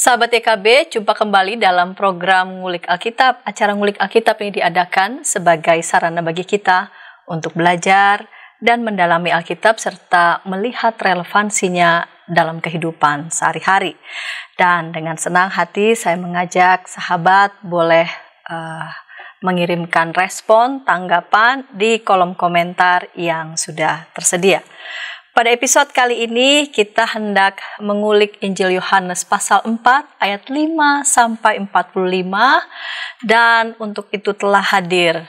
Sahabat YKB, jumpa kembali dalam program Ngulik Alkitab. Acara Ngulik Alkitab ini diadakan sebagai sarana bagi kita untuk belajar dan mendalami Alkitab serta melihat relevansinya dalam kehidupan sehari-hari. Dan dengan senang hati saya mengajak sahabat boleh mengirimkan respon, tanggapan di kolom komentar yang sudah tersedia. Pada episode kali ini kita hendak mengulik Injil Yohanes pasal 4 ayat 5 sampai 45, dan untuk itu telah hadir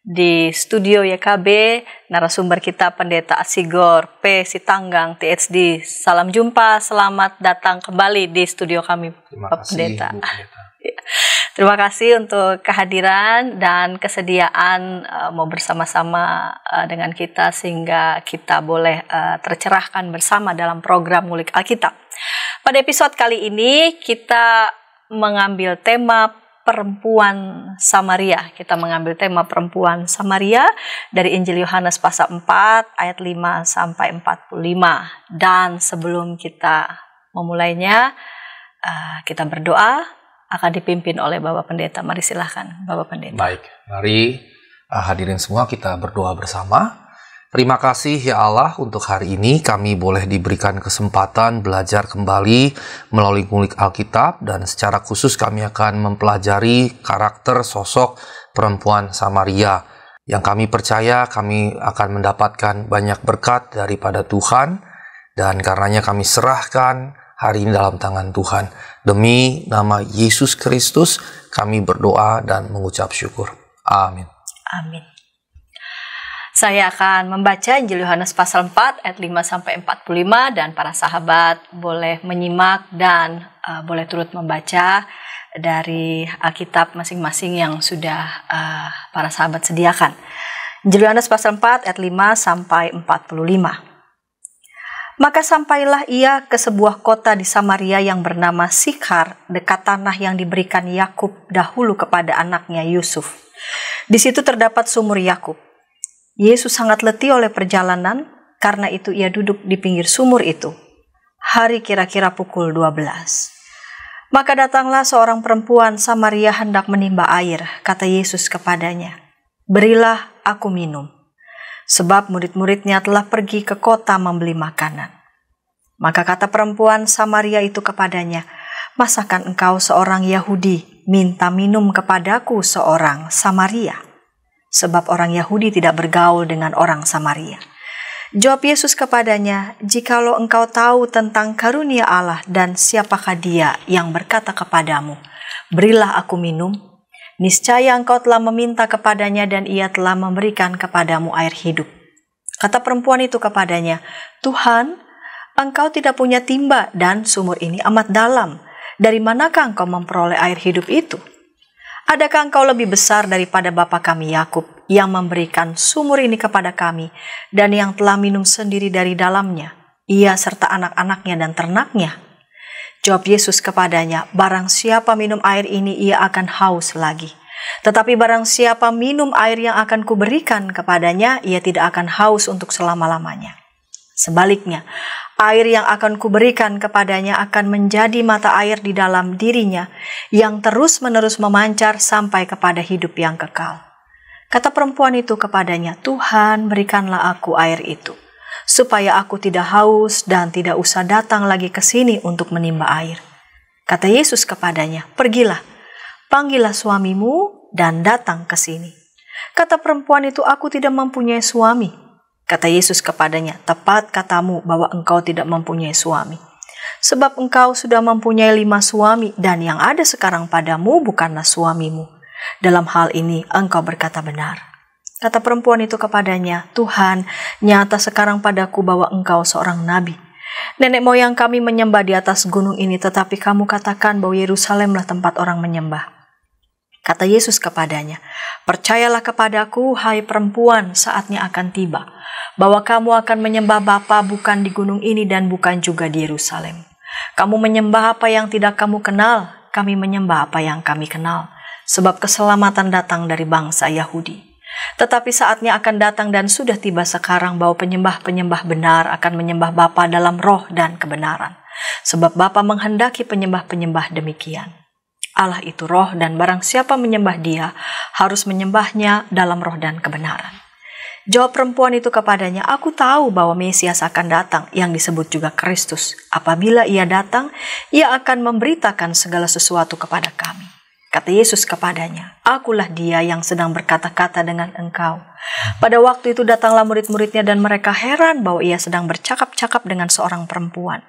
di studio YKB narasumber kita Pendeta Asigor P. Sitanggang THD. Salam jumpa, selamat datang kembali di studio kami, Pak Pendeta. Terima kasih untuk kehadiran dan kesediaan mau bersama-sama dengan kita sehingga kita boleh tercerahkan bersama dalam program Ngulik Alkitab. Pada episode kali ini kita mengambil tema perempuan Samaria. Kita mengambil tema perempuan Samaria dari Injil Yohanes pasal 4 ayat 5 sampai 45. Dan sebelum kita memulainya, kita berdoa. Akan dipimpin oleh Bapak Pendeta. Mari silahkan Bapak Pendeta. Baik, mari hadirin semua kita berdoa bersama. Terima kasih ya Allah untuk hari ini kami boleh diberikan kesempatan belajar kembali melalui Ngulik Alkitab, dan secara khusus kami akan mempelajari karakter sosok perempuan Samaria yang kami percaya kami akan mendapatkan banyak berkat daripada Tuhan, dan karenanya kami serahkan hari ini dalam tangan Tuhan. Demi nama Yesus Kristus kami berdoa dan mengucap syukur. Amin. Amin. Saya akan membaca Injil Yohanes pasal 4 ayat 5 sampai 45, dan para sahabat boleh menyimak dan boleh turut membaca dari Alkitab masing-masing yang sudah para sahabat sediakan. Injil Yohanes pasal 4 ayat 5 sampai 45. Maka sampailah ia ke sebuah kota di Samaria yang bernama Sikhar, dekat tanah yang diberikan Yakub dahulu kepada anaknya Yusuf. Di situ terdapat sumur Yakub. Yesus sangat letih oleh perjalanan, karena itu ia duduk di pinggir sumur itu. Hari kira-kira pukul 12. Maka datanglah seorang perempuan Samaria hendak menimba air. Kata Yesus kepadanya, "Berilah aku minum." Sebab murid-muridnya telah pergi ke kota membeli makanan. Maka kata perempuan Samaria itu kepadanya, "Masakan engkau seorang Yahudi minta minum kepadaku seorang Samaria?" Sebab orang Yahudi tidak bergaul dengan orang Samaria. Jawab Yesus kepadanya, "Jikalau engkau tahu tentang karunia Allah dan siapakah dia yang berkata kepadamu, 'Berilah aku minum,' niscaya engkau telah meminta kepadanya dan ia telah memberikan kepadamu air hidup." Kata perempuan itu kepadanya, "Tuhan, engkau tidak punya timba dan sumur ini amat dalam. Dari manakah engkau memperoleh air hidup itu? Adakah engkau lebih besar daripada bapa kami Yakub yang memberikan sumur ini kepada kami dan yang telah minum sendiri dari dalamnya, ia serta anak-anaknya dan ternaknya?" Jawab Yesus kepadanya, "Barang siapa minum air ini ia akan haus lagi. Tetapi barang siapa minum air yang akan kuberikan kepadanya, ia tidak akan haus untuk selama-lamanya. Sebaliknya, air yang akan kuberikan kepadanya akan menjadi mata air di dalam dirinya yang terus-menerus memancar sampai kepada hidup yang kekal." Kata perempuan itu kepadanya, "Tuhan, berikanlah aku air itu, supaya aku tidak haus dan tidak usah datang lagi ke sini untuk menimba air." Kata Yesus kepadanya, "Pergilah, panggillah suamimu dan datang ke sini." Kata perempuan itu, "Aku tidak mempunyai suami." Kata Yesus kepadanya, "Tepat katamu bahwa engkau tidak mempunyai suami. Sebab engkau sudah mempunyai 5 suami, dan yang ada sekarang padamu bukanlah suamimu. Dalam hal ini engkau berkata benar." Kata perempuan itu kepadanya, "Tuhan, nyata sekarang padaku bahwa engkau seorang nabi. Nenek moyang kami menyembah di atas gunung ini, tetapi kamu katakan bahwa Yerusalemlah tempat orang menyembah." Kata Yesus kepadanya, "Percayalah kepadaku, hai perempuan, saatnya akan tiba, bahwa kamu akan menyembah Bapa bukan di gunung ini dan bukan juga di Yerusalem. Kamu menyembah apa yang tidak kamu kenal, kami menyembah apa yang kami kenal, sebab keselamatan datang dari bangsa Yahudi. Tetapi saatnya akan datang dan sudah tiba sekarang bahwa penyembah-penyembah benar akan menyembah Bapa dalam roh dan kebenaran. sebab Bapa menghendaki penyembah-penyembah demikian. Allah itu roh, dan barang siapa menyembah Dia harus menyembahnya dalam roh dan kebenaran. Jawab perempuan itu kepadanya, aku tahu bahwa Mesias akan datang, yang disebut juga Kristus. Apabila Ia datang, Ia akan memberitakan segala sesuatu kepada kami. Kata Yesus kepadanya, akulah Dia yang sedang berkata-kata dengan engkau. Pada waktu itu datanglah murid-muridnya dan mereka heran bahwa Ia sedang bercakap-cakap dengan seorang perempuan.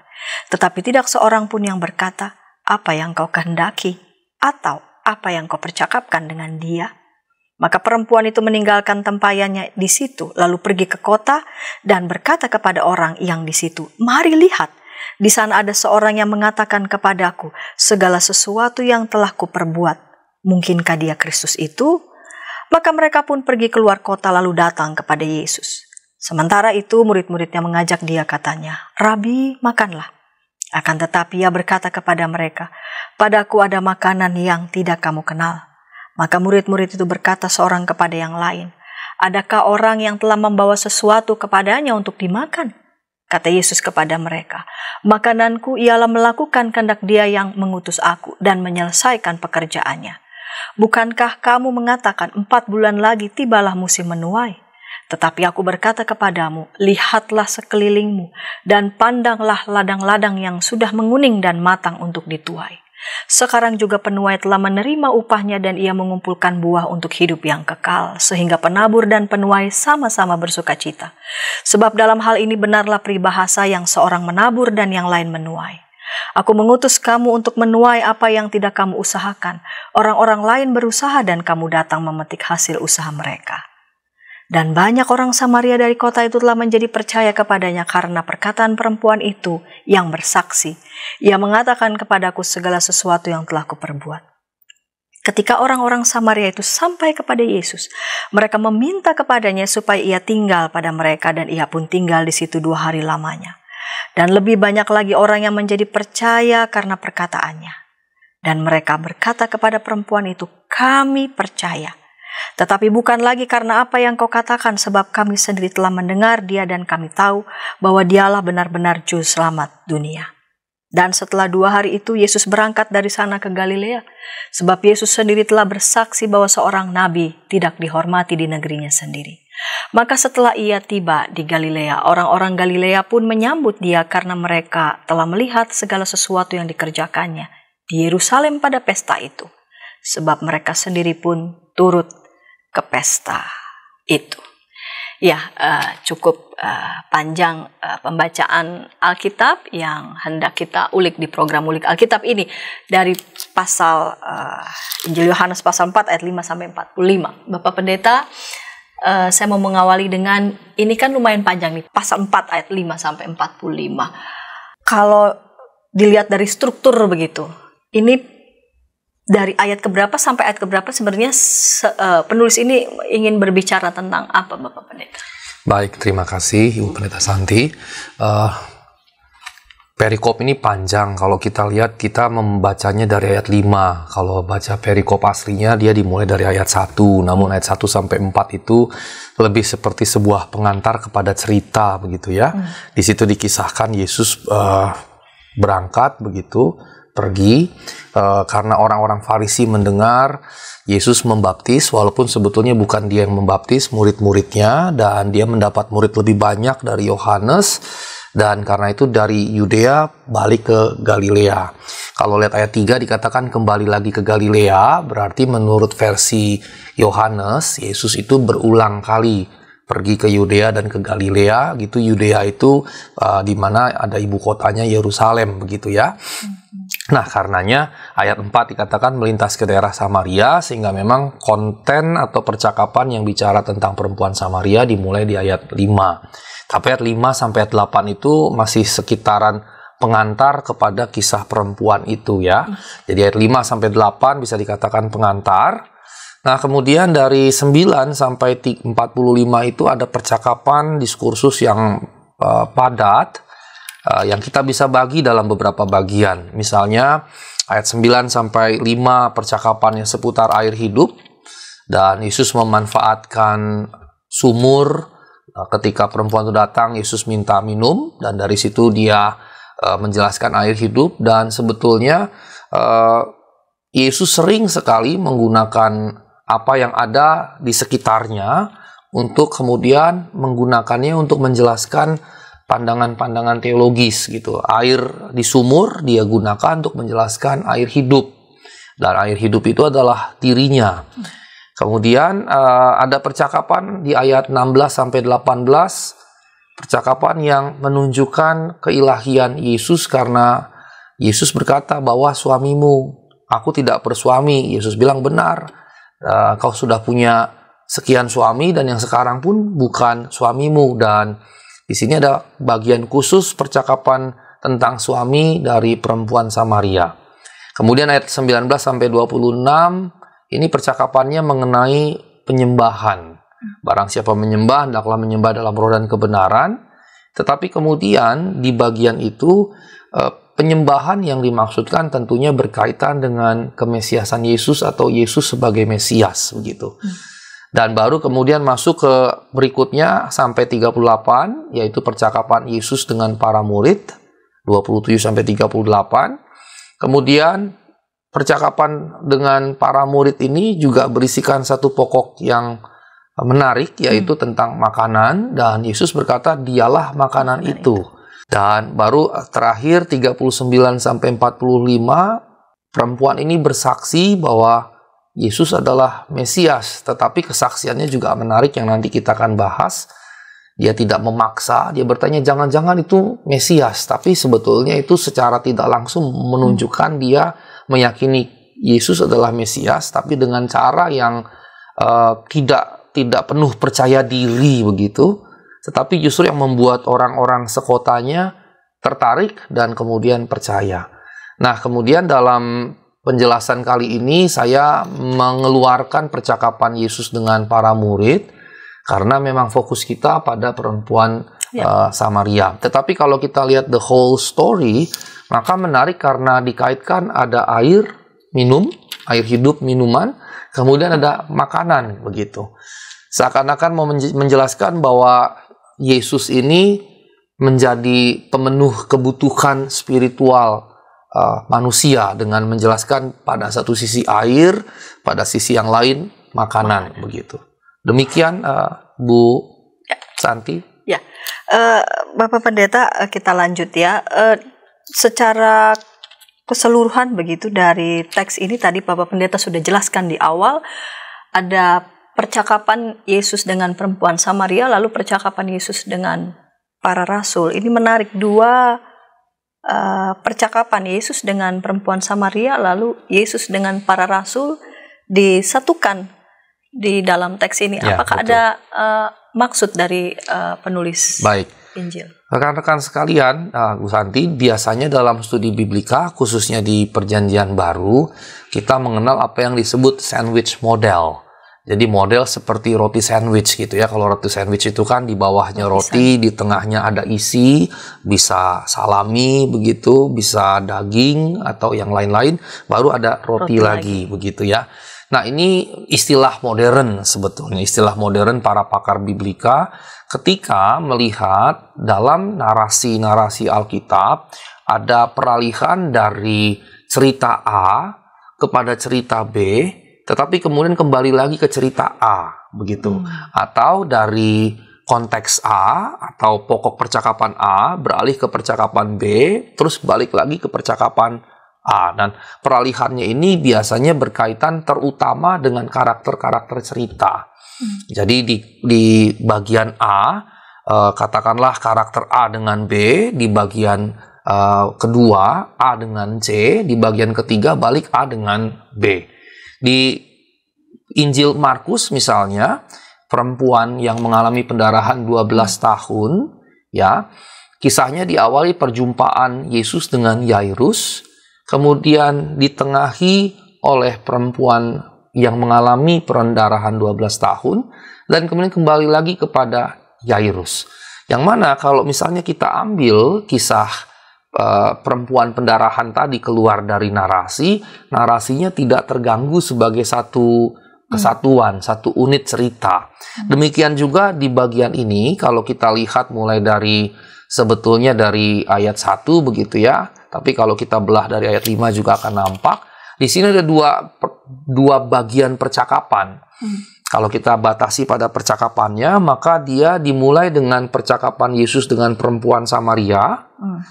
Tetapi tidak seorang pun yang berkata, apa yang kau kehendaki? Atau apa yang kau percakapkan dengan dia? Maka perempuan itu meninggalkan tempayannya di situ, lalu pergi ke kota dan berkata kepada orang yang di situ, mari lihat, di sana ada seorang yang mengatakan kepadaku segala sesuatu yang telah kuperbuat. Mungkinkah dia Kristus itu? Maka mereka pun pergi keluar kota lalu datang kepada Yesus. Sementara itu murid-muridnya mengajak dia, katanya, Rabi, makanlah. Akan tetapi ia berkata kepada mereka, padaku ada makanan yang tidak kamu kenal. Maka murid-murid itu berkata seorang kepada yang lain, adakah orang yang telah membawa sesuatu kepadanya untuk dimakan? Kata Yesus kepada mereka, makananku ialah melakukan kehendak Dia yang mengutus aku dan menyelesaikan pekerjaannya. Bukankah kamu mengatakan 4 bulan lagi tibalah musim menuai? Tetapi aku berkata kepadamu, lihatlah sekelilingmu dan pandanglah ladang-ladang yang sudah menguning dan matang untuk dituai. Sekarang juga penuai telah menerima upahnya dan ia mengumpulkan buah untuk hidup yang kekal, sehingga penabur dan penuai sama-sama bersukacita. Sebab dalam hal ini benarlah peribahasa yang seorang menabur dan yang lain menuai. Aku mengutus kamu untuk menuai apa yang tidak kamu usahakan. Orang-orang lain berusaha dan kamu datang memetik hasil usaha mereka. Dan banyak orang Samaria dari kota itu telah menjadi percaya kepadanya karena perkataan perempuan itu yang bersaksi. Ia mengatakan kepadaku segala sesuatu yang telah kuperbuat. Ketika orang-orang Samaria itu sampai kepada Yesus, mereka meminta kepadanya supaya ia tinggal pada mereka dan ia pun tinggal di situ 2 hari lamanya. Dan lebih banyak lagi orang yang menjadi percaya karena perkataannya. Dan mereka berkata kepada perempuan itu, kami percaya. Tetapi bukan lagi karena apa yang kau katakan, sebab kami sendiri telah mendengar Dia dan kami tahu bahwa Dialah benar-benar juru selamat dunia. Dan setelah 2 hari itu Yesus berangkat dari sana ke Galilea, sebab Yesus sendiri telah bersaksi bahwa seorang nabi tidak dihormati di negerinya sendiri. Maka setelah ia tiba di Galilea, orang-orang Galilea pun menyambut Dia karena mereka telah melihat segala sesuatu yang dikerjakannya di Yerusalem pada pesta itu. Sebab mereka sendiri pun turut ke pesta itu. Ya, cukup panjang pembacaan Alkitab yang hendak kita ulik di program Ulik Alkitab ini. Dari pasal Injil Yohanes pasal 4 ayat 5 sampai 45. Bapak Pendeta, saya mau mengawali dengan, ini kan lumayan panjang nih, pasal 4 ayat 5 sampai 45. Kalau dilihat dari struktur begitu, ini dari ayat keberapa sampai ayat keberapa sebenarnya penulis ini ingin berbicara tentang apa, Bapak Pendeta? Baik, terima kasih Ibu Pendeta Santi. Perikop ini panjang. Kalau kita lihat, kita membacanya dari ayat 5. Kalau baca perikop aslinya, dia dimulai dari ayat 1. Namun ayat 1 sampai 4 itu lebih seperti sebuah pengantar kepada cerita, begitu ya. Di situ dikisahkan Yesus berangkat, begitu, pergi, karena orang-orang Farisi mendengar Yesus membaptis, walaupun sebetulnya bukan Dia yang membaptis, murid-muridnya, dan Dia mendapat murid lebih banyak dari Yohanes, dan karena itu dari Yudea balik ke Galilea. Kalau lihat ayat 3 dikatakan kembali lagi ke Galilea, berarti menurut versi Yohanes, Yesus itu berulang kali pergi ke Yudea dan ke Galilea, gitu. Yudea itu di mana ada ibu kotanya Yerusalem, begitu ya. Nah, karenanya ayat 4 dikatakan melintas ke daerah Samaria, sehingga memang konten atau percakapan yang bicara tentang perempuan Samaria dimulai di ayat 5. Tapi ayat 5 sampai ayat 8 itu masih sekitaran pengantar kepada kisah perempuan itu ya. Jadi ayat 5 sampai 8 bisa dikatakan pengantar. Nah, kemudian dari 9 sampai 45 itu ada percakapan diskursus yang padat, yang kita bisa bagi dalam beberapa bagian. Misalnya ayat 9 sampai 5 percakapannya seputar air hidup, dan Yesus memanfaatkan sumur. Ketika perempuan itu datang, Yesus minta minum, dan dari situ Dia menjelaskan air hidup, dan sebetulnya Yesus sering sekali menggunakan apa yang ada di sekitarnya untuk kemudian menggunakannya untuk menjelaskan pandangan-pandangan teologis gitu. Air di sumur dia gunakan untuk menjelaskan air hidup, dan air hidup itu adalah dirinya. Kemudian ada percakapan di ayat 16-18, percakapan yang menunjukkan keilahian Yesus, karena Yesus berkata bahwa suamimu, aku tidak bersuami. Yesus bilang, benar, kau sudah punya sekian suami dan yang sekarang pun bukan suamimu. Dan di sini ada bagian khusus percakapan tentang suami dari perempuan Samaria. Kemudian ayat 19-26, ini percakapannya mengenai penyembahan. Barang siapa menyembah, hendaklah menyembah dalam roh dan kebenaran. Tetapi kemudian di bagian itu, penyembahan yang dimaksudkan tentunya berkaitan dengan kemesiasan Yesus atau Yesus sebagai Mesias begitu. Dan baru kemudian masuk ke berikutnya sampai 38, yaitu percakapan Yesus dengan para murid, 27-38. Kemudian percakapan dengan para murid ini juga berisikan satu pokok yang menarik, yaitu tentang makanan, dan Yesus berkata, dialah makanan itu. Dan baru terakhir 39-45, perempuan ini bersaksi bahwa Yesus adalah Mesias, tetapi kesaksiannya juga menarik yang nanti kita akan bahas. Dia tidak memaksa, dia bertanya jangan-jangan itu Mesias, tapi sebetulnya itu secara tidak langsung menunjukkan dia meyakini Yesus adalah Mesias, tapi dengan cara yang tidak penuh percaya diri begitu, tetapi justru yang membuat orang-orang sekotanya tertarik dan kemudian percaya. Nah, kemudian dalam penjelasan kali ini saya mengeluarkan percakapan Yesus dengan para murid karena memang fokus kita pada perempuan Samaria. Tetapi kalau kita lihat the whole story, maka menarik karena dikaitkan ada air minum, air hidup, minuman, kemudian ada makanan begitu. Seakan-akan mau menjelaskan bahwa Yesus ini menjadi pemenuh kebutuhan spiritual manusia dengan menjelaskan pada satu sisi air, pada sisi yang lain makanan begitu. Demikian Bu Santi. Ya, Bapak Pendeta, kita lanjut ya. Secara keseluruhan begitu dari teks ini tadi Bapak Pendeta sudah jelaskan di awal, ada percakapan Yesus dengan perempuan Samaria, lalu percakapan Yesus dengan para rasul. Ini menarik, dua percakapan Yesus dengan perempuan Samaria, lalu Yesus dengan para rasul disatukan di dalam teks ini. Ya, apakah betul. ada maksud dari penulis Baik. Injil? Rekan-rekan sekalian, Bu Santi, biasanya dalam studi biblika, khususnya di Perjanjian Baru, kita mengenal apa yang disebut sandwich model. Jadi model seperti roti sandwich gitu ya. Kalau roti sandwich itu kan di bawahnya roti, di tengahnya ada isi, bisa salami begitu, bisa daging atau yang lain-lain, baru ada roti lagi begitu ya. Nah, ini istilah modern sebetulnya, istilah modern para pakar biblika ketika melihat dalam narasi-narasi Alkitab ada peralihan dari cerita A kepada cerita B, tetapi kemudian kembali lagi ke cerita A, begitu. Atau dari konteks A atau pokok percakapan A beralih ke percakapan B, terus balik lagi ke percakapan A. Dan peralihannya ini biasanya berkaitan terutama dengan karakter-karakter cerita. Jadi di bagian A, katakanlah karakter A dengan B, di bagian kedua A dengan C, di bagian ketiga balik A dengan B. Di Injil Markus misalnya, perempuan yang mengalami pendarahan 12 tahun, ya, kisahnya diawali perjumpaan Yesus dengan Yairus, kemudian ditengahi oleh perempuan yang mengalami pendarahan 12 tahun, dan kemudian kembali lagi kepada Yairus. Yang mana kalau misalnya kita ambil kisah perempuan pendarahan tadi keluar dari narasinya tidak terganggu sebagai satu kesatuan, satu unit cerita. Demikian juga di bagian ini, kalau kita lihat mulai dari sebetulnya dari ayat 1 begitu ya, tapi kalau kita belah dari ayat 5 juga akan nampak. Di sini ada dua bagian percakapan. Kalau kita batasi pada percakapannya, maka dia dimulai dengan percakapan Yesus dengan perempuan Samaria,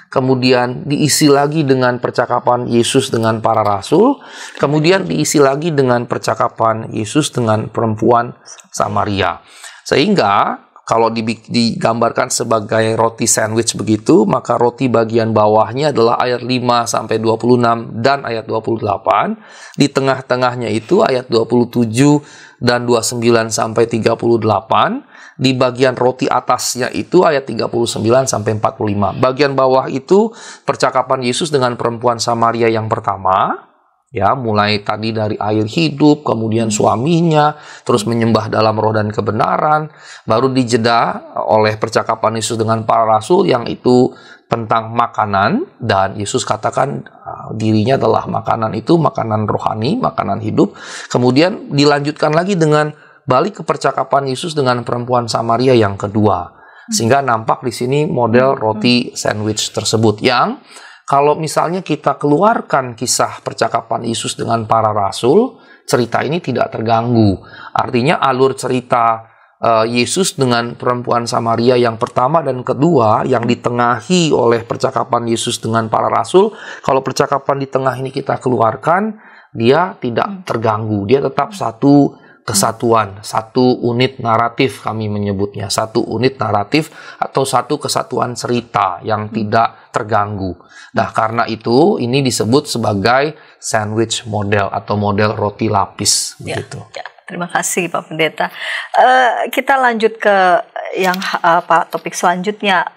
kemudian diisi lagi dengan percakapan Yesus dengan para rasul, kemudian diisi lagi dengan percakapan Yesus dengan perempuan Samaria. Sehingga kalau digambarkan sebagai roti sandwich begitu, maka roti bagian bawahnya adalah ayat 5 sampai 26 dan ayat 28. Di tengah-tengahnya itu ayat 27 dan 29 sampai 38. Di bagian roti atasnya itu ayat 39 sampai 45. Bagian bawah itu percakapan Yesus dengan perempuan Samaria yang pertama. Ya, mulai tadi dari air hidup, kemudian suaminya, terus menyembah dalam roh dan kebenaran, baru dijeda oleh percakapan Yesus dengan para rasul yang itu tentang makanan, dan Yesus katakan dirinya adalah makanan itu, makanan rohani, makanan hidup. Kemudian dilanjutkan lagi dengan balik ke percakapan Yesus dengan perempuan Samaria yang kedua. Sehingga nampak di sini model roti sandwich tersebut yang kalau misalnya kita keluarkan kisah percakapan Yesus dengan para rasul, cerita ini tidak terganggu. Artinya alur cerita Yesus dengan perempuan Samaria yang pertama dan kedua yang ditengahi oleh percakapan Yesus dengan para rasul, kalau percakapan di tengah ini kita keluarkan, dia tidak terganggu. Dia tetap satu kesatuan, satu unit naratif kami menyebutnya, satu unit naratif atau satu kesatuan cerita yang tidak terganggu. Nah, karena itu ini disebut sebagai sandwich model atau model roti lapis begitu. Ya, terima kasih Pak Pendeta. Kita lanjut ke yang topik selanjutnya.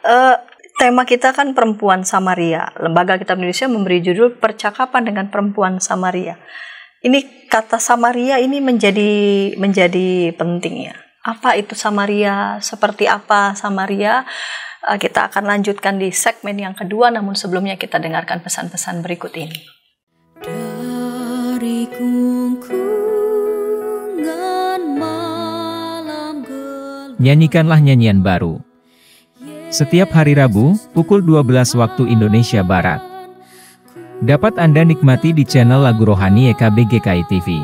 Tema kita kan perempuan Samaria. Lembaga Kitab Indonesia memberi judul Percakapan dengan Perempuan Samaria. Ini kata Samaria ini menjadi penting ya. Apa itu Samaria? Seperti apa Samaria? Kita akan lanjutkan di segmen yang kedua, namun sebelumnya kita dengarkan pesan-pesan berikut ini. Dari kungkungan malam gelap. Nyanyikanlah nyanyian baru. Setiap hari Rabu, pukul 12 waktu Indonesia Barat. Dapat Anda nikmati di channel Lagu Rohani EKB GKI TV.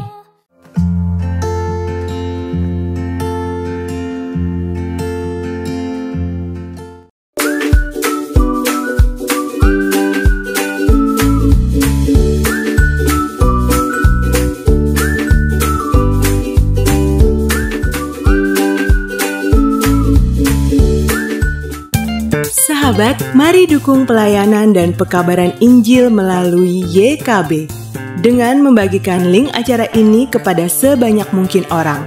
Sahabat, mari dukung pelayanan dan pekabaran Injil melalui YKB dengan membagikan link acara ini kepada sebanyak mungkin orang.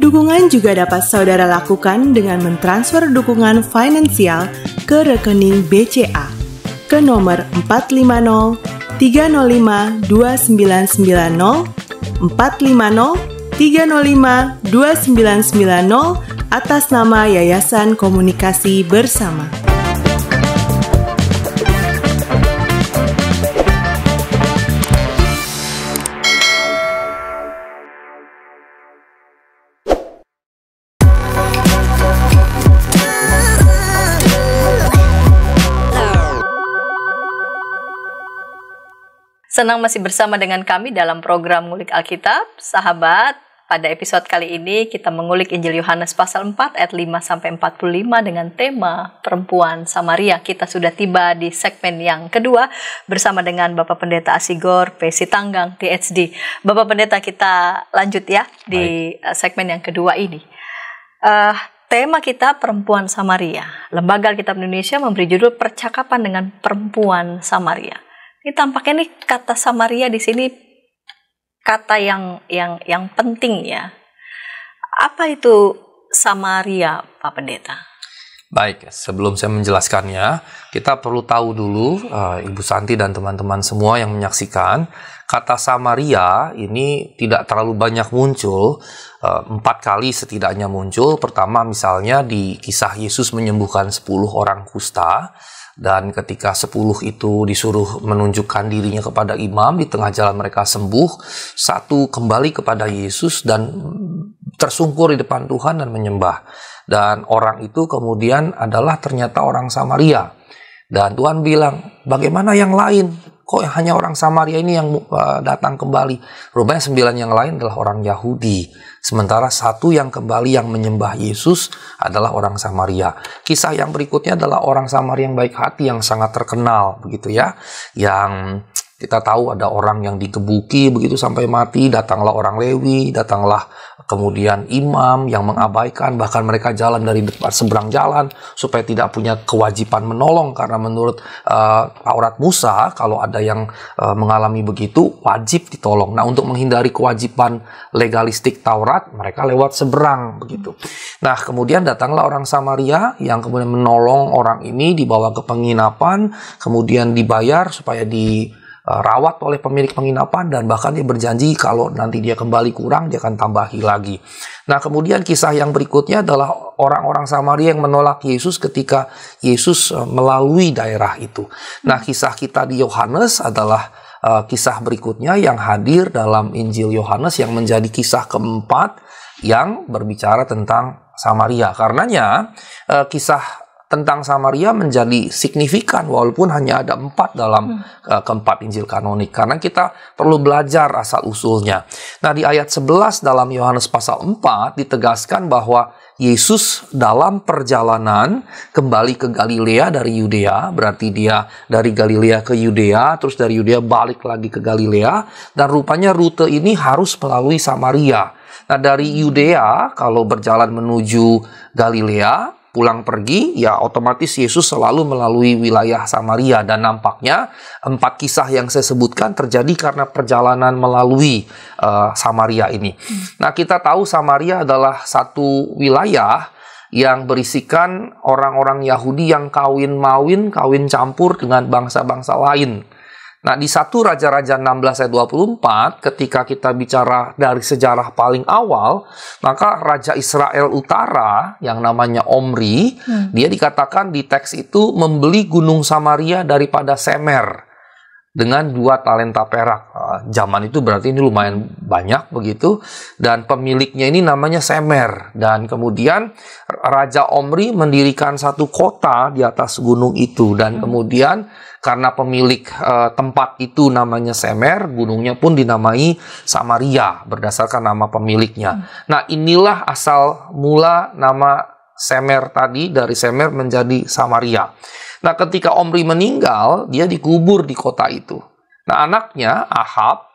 Dukungan juga dapat saudara lakukan dengan mentransfer dukungan finansial ke rekening BCA ke nomor 450 305 2990 450 305 2990 atas nama Yayasan Komunikasi Bersama. Senang masih bersama dengan kami dalam program Ngulik Alkitab. Sahabat, pada episode kali ini kita mengulik Injil Yohanes pasal 4 ayat 5-45 dengan tema Perempuan Samaria. Kita sudah tiba di segmen yang kedua bersama dengan Bapak Pendeta Asigor P. Sitanggang, PhD. Bapak Pendeta, kita lanjut ya di segmen yang kedua ini. Tema kita Perempuan Samaria. Lembaga Alkitab Indonesia memberi judul Percakapan dengan Perempuan Samaria. Ini tampaknya nih kata Samaria di sini kata yang penting ya. Apa itu Samaria, Pak Pendeta? Baik, sebelum saya menjelaskannya, kita perlu tahu dulu, Ibu Santi dan teman-teman semua yang menyaksikan, kata Samaria ini tidak terlalu banyak muncul, 4 kali setidaknya muncul. Pertama misalnya di kisah Yesus menyembuhkan 10 orang kusta, dan ketika 10 itu disuruh menunjukkan dirinya kepada imam, di tengah jalan mereka sembuh, 1 kembali kepada Yesus dan tersungkur di depan Tuhan dan menyembah. Dan orang itu kemudian adalah ternyata orang Samaria. Dan Tuhan bilang, bagaimana yang lain? Kok hanya orang Samaria ini yang datang kembali? Rupanya 9 yang lain adalah orang Yahudi. Sementara 1 yang kembali yang menyembah Yesus adalah orang Samaria. Kisah yang berikutnya adalah orang Samaria yang baik hati, yang sangat terkenal, begitu ya. Yang kita tahu ada orang yang digebuki begitu sampai mati, datanglah orang Lewi, datanglah kemudian imam yang mengabaikan, bahkan mereka jalan dari depan seberang jalan supaya tidak punya kewajiban menolong, karena menurut Taurat Musa kalau ada yang mengalami begitu wajib ditolong. Nah, untuk menghindari kewajiban legalistik Taurat, mereka lewat seberang begitu. Nah, kemudian datanglah orang Samaria yang kemudian menolong orang ini, dibawa ke penginapan, kemudian dibayar supaya rawat oleh pemilik penginapan, dan bahkan dia berjanji kalau nanti dia kembali kurang dia akan tambahi lagi. Nah, kemudian kisah yang berikutnya adalah orang-orang Samaria yang menolak Yesus ketika Yesus melalui daerah itu. Nah, kisah kita di Yohanes adalah kisah berikutnya yang hadir dalam Injil Yohanes, yang menjadi kisah keempat yang berbicara tentang Samaria. Karenanya kisah tentang Samaria menjadi signifikan walaupun hanya ada 4 dalam keempat Injil kanonik, karena kita perlu belajar asal-usulnya. Nah, di ayat 11 dalam Yohanes pasal 4 ditegaskan bahwa Yesus dalam perjalanan kembali ke Galilea dari Yudea, berarti dia dari Galilea ke Yudea, terus dari Yudea balik lagi ke Galilea, dan rupanya rute ini harus melalui Samaria. Nah, dari Yudea kalau berjalan menuju Galilea, pulang pergi, ya otomatis Yesus selalu melalui wilayah Samaria. Dan nampaknya 4 kisah yang saya sebutkan terjadi karena perjalanan melalui Samaria ini. Nah, kita tahu Samaria adalah satu wilayah yang berisikan orang-orang Yahudi yang kawin campur dengan bangsa-bangsa lain. Nah, di 1 Raja-Raja 16 ayat 24, ketika kita bicara dari sejarah paling awal, maka Raja Israel Utara yang namanya Omri, dia dikatakan di teks itu membeli gunung Samaria daripada Semer dengan 2 talenta perak. Zaman itu berarti ini lumayan banyak begitu, dan pemiliknya ini namanya Semer. Dan kemudian Raja Omri mendirikan satu kota di atas gunung itu, dan kemudian karena pemilik tempat itu namanya Semer, gunungnya pun dinamai Samaria berdasarkan nama pemiliknya. Nah, inilah asal mula nama Semer tadi, dari Semer menjadi Samaria. Nah, ketika Omri meninggal, dia dikubur di kota itu. Nah, anaknya Ahab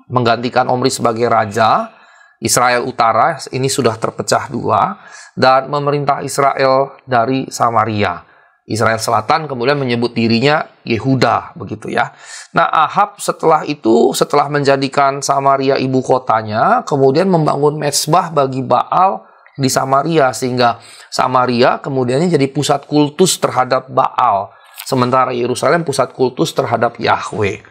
menggantikan Omri sebagai raja. Israel Utara ini sudah terpecah 2 dan memerintah Israel dari Samaria. Israel Selatan kemudian menyebut dirinya Yehuda, begitu ya. Nah, Ahab setelah itu, setelah menjadikan Samaria ibu kotanya, kemudian membangun mezbah bagi Baal di Samaria, sehingga Samaria kemudiannya jadi pusat kultus terhadap Baal, sementara Yerusalem pusat kultus terhadap Yahweh.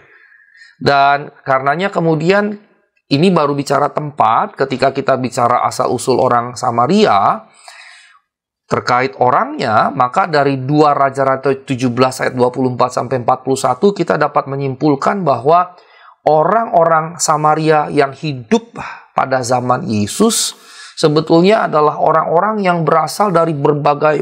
Dan karenanya kemudian ini baru bicara tempat. Ketika kita bicara asal-usul orang Samaria terkait orangnya, maka dari 2 Raja-Raja 17 ayat 24 sampai 41 kita dapat menyimpulkan bahwa orang-orang Samaria yang hidup pada zaman Yesus sebetulnya adalah orang-orang yang berasal dari berbagai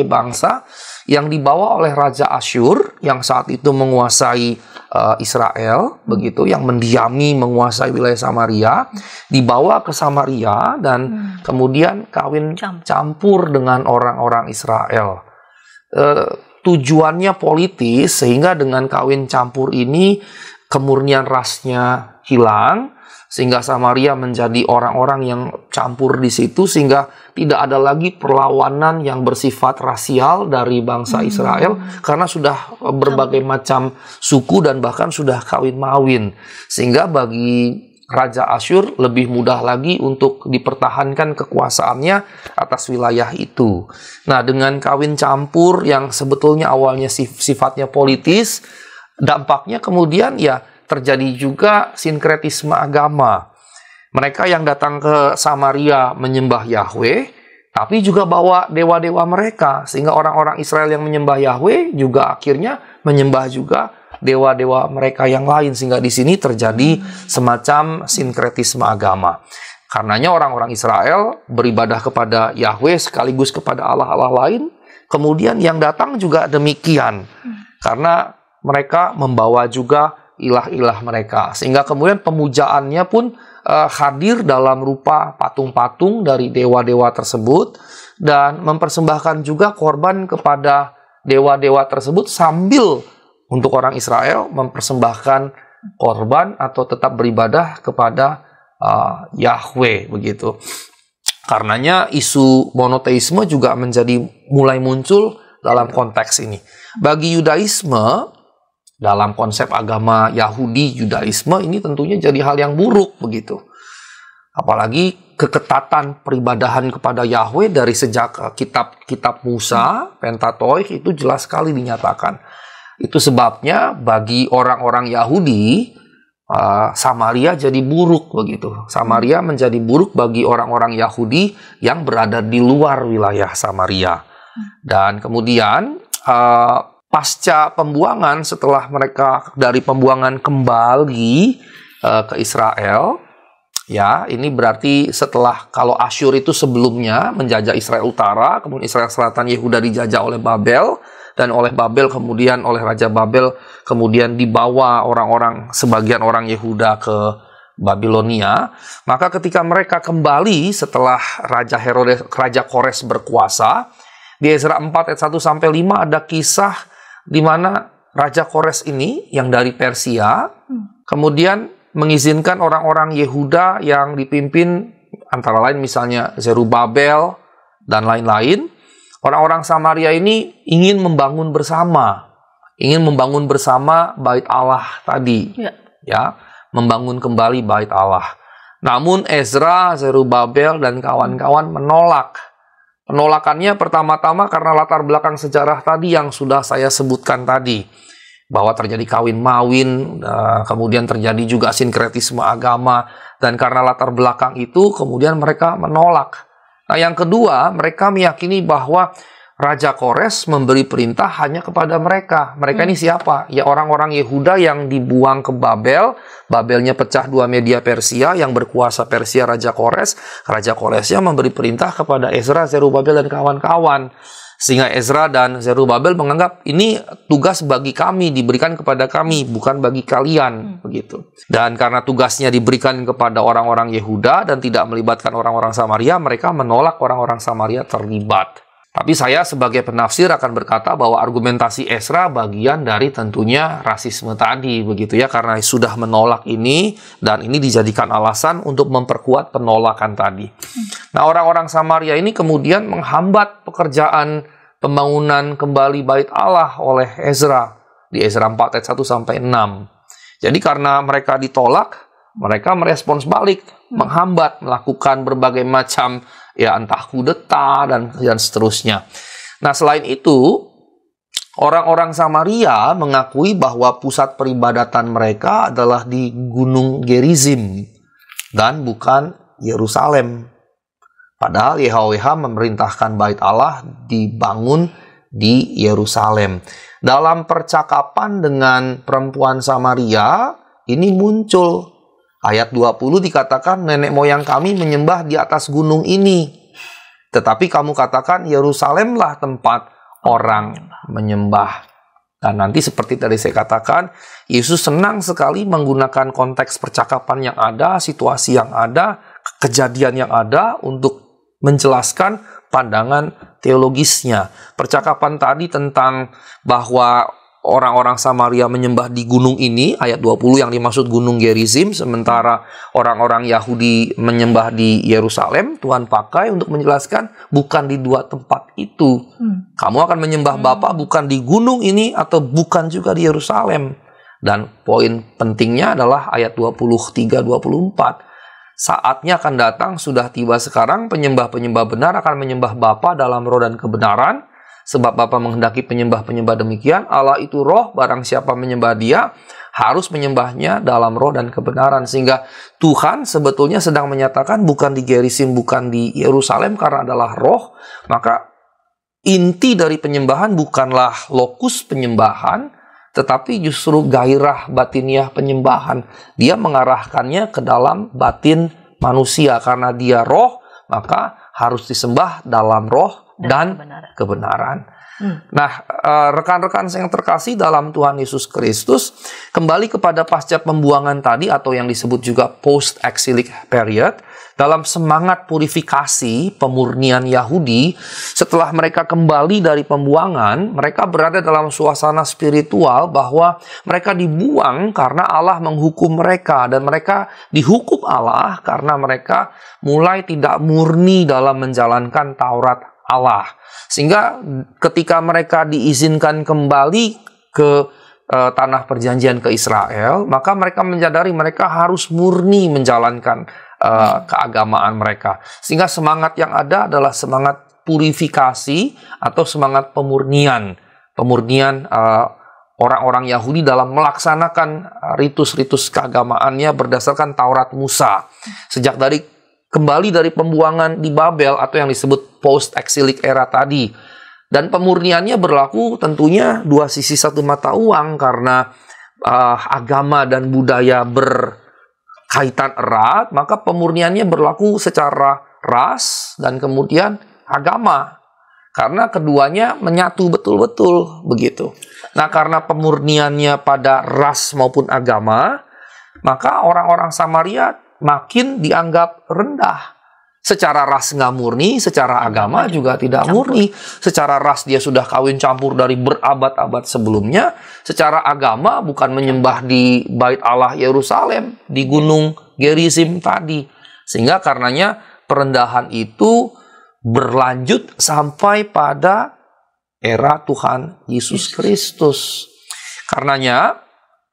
bangsa, yang dibawa oleh Raja Asyur yang saat itu menguasai Israel, begitu, yang mendiami menguasai wilayah Samaria, dibawa ke Samaria dan kemudian kawin campur dengan orang-orang Israel. Tujuannya politis, sehingga dengan kawin campur ini kemurnian rasnya hilang, sehingga Samaria menjadi orang-orang yang campur di situ, sehingga tidak ada lagi perlawanan yang bersifat rasial dari bangsa Israel, karena sudah berbagai macam suku dan bahkan sudah kawin-mawin. Sehingga bagi Raja Asyur lebih mudah lagi untuk dipertahankan kekuasaannya atas wilayah itu. Nah, dengan kawin campur yang sebetulnya awalnya sifatnya politis, dampaknya kemudian ya terjadi juga sinkretisme agama. Mereka yang datang ke Samaria menyembah Yahweh, tapi juga bawa dewa-dewa mereka. Sehingga orang-orang Israel yang menyembah Yahweh juga akhirnya menyembah juga dewa-dewa mereka yang lain. Sehingga di sini terjadi semacam sinkretisme agama. Karenanya orang-orang Israel beribadah kepada Yahweh sekaligus kepada Allah-Allah lain. Kemudian yang datang juga demikian. Karena mereka membawa juga ilah-ilah mereka. Sehingga kemudian pemujaannya pun hadir dalam rupa patung-patung dari dewa-dewa tersebut. Dan mempersembahkan juga korban kepada dewa-dewa tersebut sambil untuk orang Israel mempersembahkan korban atau tetap beribadah kepada Yahweh begitu. Karenanya isu monoteisme juga menjadi mulai muncul dalam konteks ini. Bagi Yudaisme, dalam konsep agama Yahudi, Yudaisme ini tentunya jadi hal yang buruk begitu. Apalagi keketatan peribadahan kepada Yahweh dari sejak kitab Musa, Pentateuch itu jelas sekali dinyatakan. Itu sebabnya bagi orang-orang Yahudi, Samaria jadi buruk begitu. Samaria menjadi buruk bagi orang-orang Yahudi yang berada di luar wilayah Samaria. Dan kemudian pasca pembuangan, setelah mereka dari pembuangan kembali ke Israel, ya ini berarti setelah, kalau Asyur itu sebelumnya menjajah Israel Utara, kemudian Israel Selatan, Yehuda dijajah oleh Babel. Dan oleh Babel kemudian, oleh Raja Babel kemudian dibawa sebagian orang Yehuda ke Babilonia. Maka ketika mereka kembali setelah Raja Kores berkuasa, di Ezra 4 ayat 1-5 ada kisah di mana Raja Kores ini yang dari Persia kemudian mengizinkan orang-orang Yehuda yang dipimpin antara lain misalnya Zerubabel dan lain-lain. Orang-orang Samaria ini ingin membangun bersama bait Allah tadi, ya, membangun kembali bait Allah. Namun Ezra, Zerubabel dan kawan-kawan menolak. Penolakannya pertama-tama karena latar belakang sejarah tadi yang sudah saya sebutkan tadi, bahwa terjadi kawin mawin, kemudian terjadi juga sinkretisme agama, dan karena latar belakang itu kemudian mereka menolak. Nah, yang kedua, mereka meyakini bahwa Raja Kores memberi perintah hanya kepada mereka. Mereka ini siapa? Ya orang-orang Yehuda yang dibuang ke Babel. Babelnya pecah dua media Persia, yang berkuasa Persia Raja Kores. Raja Koresnya memberi perintah kepada Ezra, Zerubabel, dan kawan-kawan. Sehingga Ezra dan Zerubabel menganggap ini tugas bagi kami, diberikan kepada kami, bukan bagi kalian, begitu. Dan karena tugasnya diberikan kepada orang-orang Yehuda dan tidak melibatkan orang-orang Samaria, mereka menolak orang-orang Samaria terlibat. Tapi saya sebagai penafsir akan berkata bahwa argumentasi Ezra bagian dari tentunya rasisme tadi, begitu ya, karena sudah menolak ini dan ini dijadikan alasan untuk memperkuat penolakan tadi. Nah, orang-orang Samaria ini kemudian menghambat pekerjaan pembangunan kembali bait Allah oleh Ezra di Ezra 4 ayat 1-6. Jadi karena mereka ditolak, mereka merespons balik, menghambat, melakukan berbagai macam ya entah kudeta dan seterusnya. Nah, selain itu, orang-orang Samaria mengakui bahwa pusat peribadatan mereka adalah di Gunung Gerizim dan bukan Yerusalem. Padahal YHWH memerintahkan bait Allah dibangun di Yerusalem. Dalam percakapan dengan perempuan Samaria, ini muncul. Ayat 20 dikatakan, nenek moyang kami menyembah di atas gunung ini. Tetapi kamu katakan, Yerusalemlah tempat orang menyembah. Dan nanti seperti tadi saya katakan, Yesus senang sekali menggunakan konteks percakapan yang ada, situasi yang ada, kejadian yang ada untuk menjelaskan pandangan teologisnya. Percakapan tadi tentang bahwa orang-orang Samaria menyembah di gunung ini, ayat 20 yang dimaksud gunung Gerizim, sementara orang-orang Yahudi menyembah di Yerusalem, Tuhan pakai untuk menjelaskan bukan di dua tempat itu. Kamu akan menyembah Bapa bukan di gunung ini atau bukan juga di Yerusalem. Dan poin pentingnya adalah ayat 23-24. Saatnya akan datang, sudah tiba sekarang, penyembah-penyembah benar akan menyembah Bapa dalam roh dan kebenaran. Sebab Bapa menghendaki penyembah-penyembah demikian. Allah itu roh, barang siapa menyembah Dia harus menyembahnya dalam roh dan kebenaran. Sehingga Tuhan sebetulnya sedang menyatakan bukan di Gerizim, bukan di Yerusalem karena adalah roh. Maka inti dari penyembahan bukanlah lokus penyembahan, tetapi justru gairah batiniah penyembahan. Dia mengarahkannya ke dalam batin manusia. Karena Dia roh, maka harus disembah dalam roh dan kebenaran. Nah, rekan-rekan yang terkasih dalam Tuhan Yesus Kristus, kembali kepada pasca pembuangan tadi atau yang disebut juga post-exilic period, dalam semangat purifikasi pemurnian Yahudi, setelah mereka kembali dari pembuangan, mereka berada dalam suasana spiritual bahwa mereka dibuang karena Allah menghukum mereka, dan mereka dihukum Allah karena mereka mulai tidak murni dalam menjalankan Taurat Allah. Sehingga ketika mereka diizinkan kembali ke tanah perjanjian ke Israel, maka mereka menyadari mereka harus murni menjalankan keagamaan mereka. Sehingga semangat yang ada adalah semangat purifikasi atau semangat pemurnian. Pemurnian orang-orang Yahudi dalam melaksanakan ritus-ritus keagamaannya berdasarkan Taurat Musa. Sejak kembali dari pembuangan di Babel atau yang disebut post-exilic era tadi. Dan pemurniannya berlaku tentunya dua sisi satu mata uang, karena agama dan budaya berkaitan erat, maka pemurniannya berlaku secara ras dan kemudian agama. Karena keduanya menyatu betul-betul begitu. Nah, karena pemurniannya pada ras maupun agama, maka orang-orang Samaria makin dianggap rendah. Secara ras nggak murni, secara agama juga tidak murni. Secara ras dia sudah kawin campur dari berabad-abad sebelumnya. Secara agama bukan menyembah di Bait Allah Yerusalem, di Gunung Gerizim tadi. Sehingga karenanya perendahan itu berlanjut sampai pada era Tuhan Yesus Kristus. Karenanya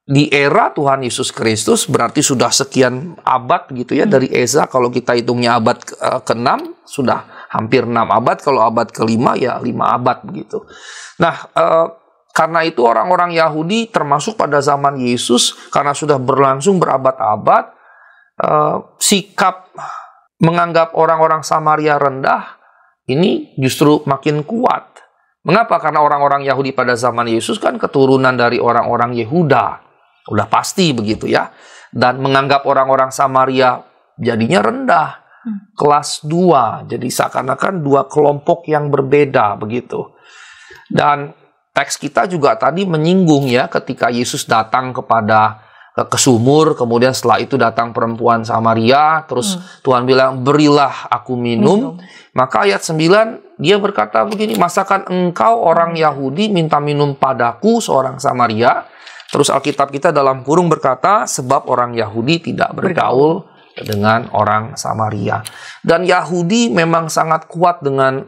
di era Tuhan Yesus Kristus berarti sudah sekian abad gitu ya, dari Ezra kalau kita hitungnya abad ke-6 sudah hampir 6 abad, kalau abad ke-5 ya 5 abad begitu. Nah, karena itu orang-orang Yahudi termasuk pada zaman Yesus, karena sudah berlangsung berabad-abad, sikap menganggap orang-orang Samaria rendah ini justru makin kuat. Mengapa? Karena orang-orang Yahudi pada zaman Yesus kan keturunan dari orang-orang Yehuda. Udah pasti begitu ya. Dan menganggap orang-orang Samaria jadinya rendah. Kelas 2. Jadi seakan-akan dua kelompok yang berbeda begitu. Dan teks kita juga tadi menyinggung ya, ketika Yesus datang ke sumur, kemudian setelah itu datang perempuan Samaria, terus Tuhan bilang, berilah aku minum. Maka ayat 9 dia berkata begini, masakan engkau orang Yahudi minta minum padaku seorang Samaria? Terus Alkitab kita dalam kurung berkata, sebab orang Yahudi tidak bergaul dengan orang Samaria. Dan Yahudi memang sangat kuat dengan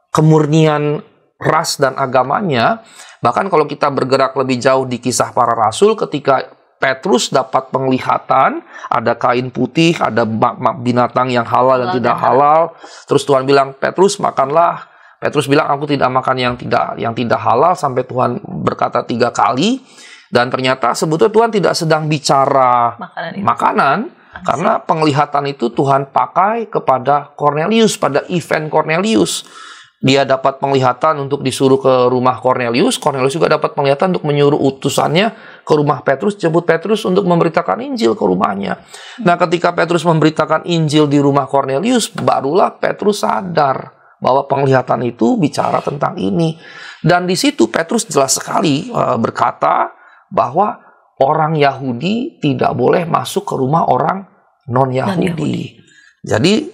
kemurnian ras dan agamanya. Bahkan kalau kita bergerak lebih jauh di Kisah Para Rasul, ketika Petrus dapat penglihatan, ada kain putih, ada binatang yang halal dan tidak halal. Terus Tuhan bilang, Petrus makanlah. Petrus bilang, aku tidak makan yang tidak halal, sampai Tuhan berkata 3 kali. Dan ternyata sebetulnya Tuhan tidak sedang bicara makanan karena penglihatan itu Tuhan pakai kepada Cornelius, pada event Cornelius. Dia dapat penglihatan untuk disuruh ke rumah Cornelius. Cornelius juga dapat penglihatan untuk menyuruh utusannya ke rumah Petrus, jemput Petrus untuk memberitakan Injil ke rumahnya. Nah, ketika Petrus memberitakan Injil di rumah Cornelius, barulah Petrus sadar bahwa penglihatan itu bicara tentang ini. Dan di situ Petrus jelas sekali berkata bahwa orang Yahudi tidak boleh masuk ke rumah orang non-Yahudi. Jadi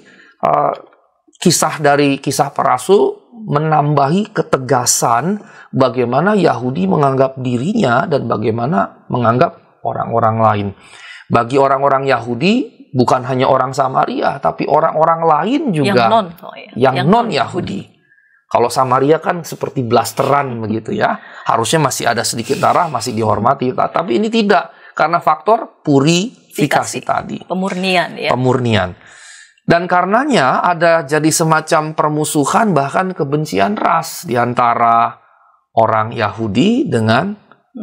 kisah dari Kisah Para Rasul menambahi ketegasan bagaimana Yahudi menganggap dirinya dan bagaimana menganggap orang-orang lain. Bagi orang-orang Yahudi, bukan hanya orang Samaria, tapi orang-orang lain juga yang non-Yahudi. Kalau Samaria kan seperti blasteran begitu ya. Harusnya masih ada sedikit darah, masih dihormati. Tapi ini tidak, karena faktor purifikasi tadi. Pemurnian ya. Pemurnian. Dan karenanya ada jadi semacam permusuhan, bahkan kebencian ras di antara orang Yahudi dengan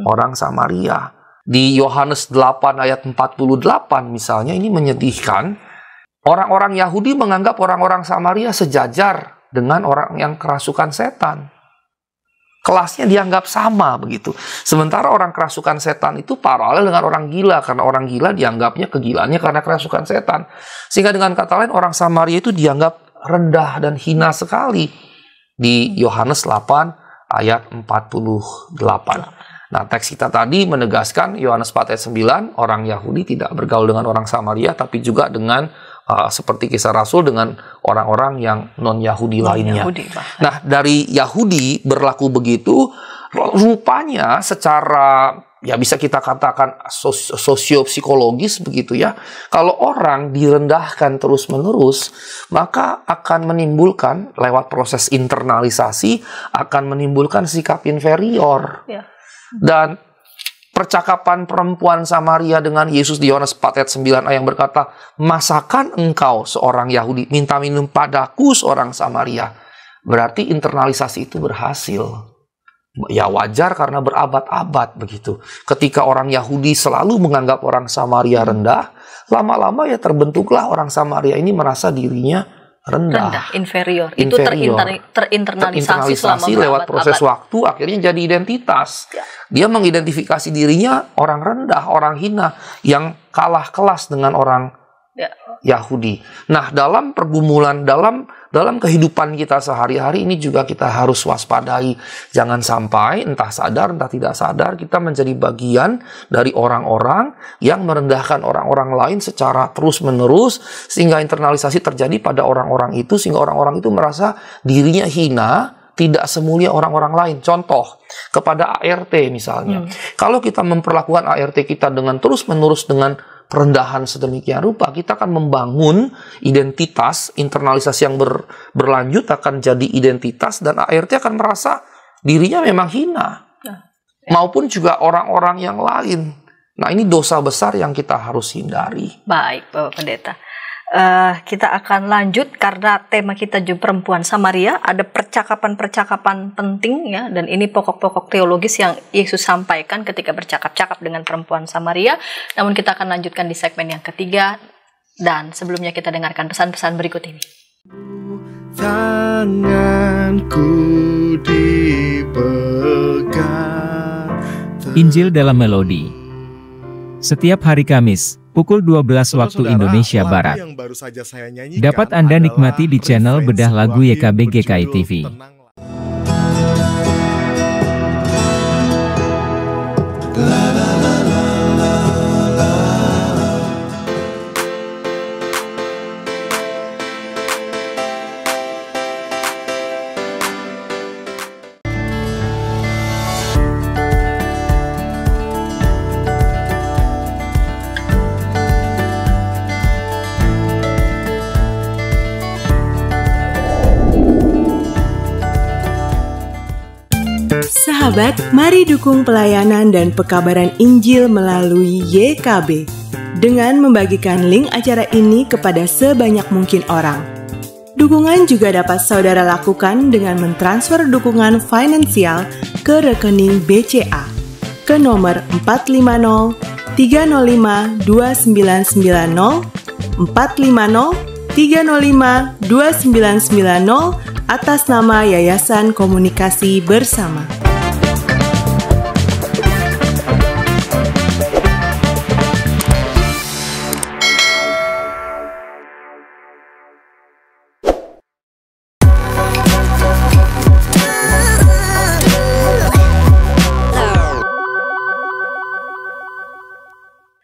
orang Samaria. Di Yohanes 8 ayat 48 misalnya, ini menyedihkan. Orang-orang Yahudi menganggap orang-orang Samaria sejajar dengan orang yang kerasukan setan. Kelasnya dianggap sama begitu. Sementara orang kerasukan setan itu paralel dengan orang gila, karena orang gila dianggapnya kegilaannya karena kerasukan setan. Sehingga dengan kata lain orang Samaria itu dianggap rendah dan hina sekali di Yohanes 8 ayat 48. Nah, teks kita tadi menegaskan Yohanes 4 ayat 9, orang Yahudi tidak bergaul dengan orang Samaria, tapi juga dengan seperti kisah Rasul dengan orang-orang yang non-Yahudi lainnya. Nah, dari Yahudi berlaku begitu, rupanya secara ya bisa kita katakan sosiopsikologis begitu ya. Kalau orang direndahkan terus-menerus, maka akan menimbulkan lewat proses internalisasi, akan menimbulkan sikap inferior. Ya. Dan percakapan perempuan Samaria dengan Yesus di Yohanes 4 ayat 9a yang berkata, "Masakan engkau seorang Yahudi minta minum padaku seorang Samaria?" Berarti internalisasi itu berhasil. Ya wajar karena berabad-abad begitu. Ketika orang Yahudi selalu menganggap orang Samaria rendah, lama-lama ya terbentuklah orang Samaria ini merasa dirinya rendah, inferior. Itu terinternalisasi lewat proses waktu, akhirnya jadi identitas. Ya. Dia mengidentifikasi dirinya orang rendah, orang hina, yang kalah kelas dengan orang Yahudi. Nah, dalam pergumulan, dalam kehidupan kita sehari-hari ini juga kita harus waspadai. Jangan sampai entah sadar, entah tidak sadar, kita menjadi bagian dari orang-orang yang merendahkan orang-orang lain secara terus-menerus, sehingga internalisasi terjadi pada orang-orang itu, sehingga orang-orang itu merasa dirinya hina, tidak semulia orang-orang lain. Contoh, kepada ART misalnya. Kalau kita memperlakukan ART kita dengan terus-menerus dengan perendahan sedemikian rupa, kita akan membangun identitas, internalisasi yang berlanjut akan jadi identitas, dan ART akan merasa dirinya memang hina. Maupun juga orang-orang yang lain. Nah, ini dosa besar yang kita harus hindari. Baik, Bapak Pendeta. Kita akan lanjut karena tema kita juga perempuan Samaria. Ada percakapan-percakapan penting ya, dan ini pokok-pokok teologis yang Yesus sampaikan ketika bercakap-cakap dengan perempuan Samaria. Namun kita akan lanjutkan di segmen yang ketiga, dan sebelumnya kita dengarkan pesan-pesan berikut ini. Tanganku dipegang. Injil dalam Melodi. Setiap hari Kamis pukul 12 waktu Indonesia Barat. Dapat Anda nikmati di channel Bedah Lagu YKB GKI TV. Sahabat, mari dukung pelayanan dan pekabaran Injil melalui YKB dengan membagikan link acara ini kepada sebanyak mungkin orang. Dukungan juga dapat saudara lakukan dengan mentransfer dukungan finansial ke rekening BCA ke nomor 450 305 2990 450 305 2990 atas nama Yayasan Komunikasi Bersama.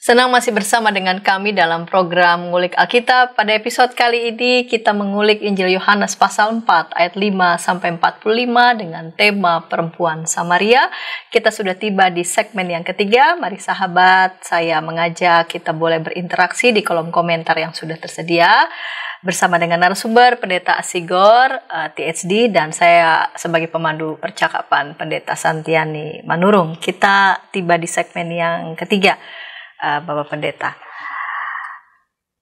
Senang masih bersama dengan kami dalam program Ngulik Alkitab. Pada episode kali ini kita mengulik Injil Yohanes pasal 4 ayat 5-45 dengan tema perempuan Samaria. Kita sudah tiba di segmen yang ketiga. Mari sahabat, saya mengajak kita boleh berinteraksi di kolom komentar yang sudah tersedia. bersama dengan narasumber Pendeta Asigor, THD, dan saya sebagai pemandu percakapan Pendeta Santiani Manurung. Kita tiba di segmen yang ketiga, Bapak Pendeta.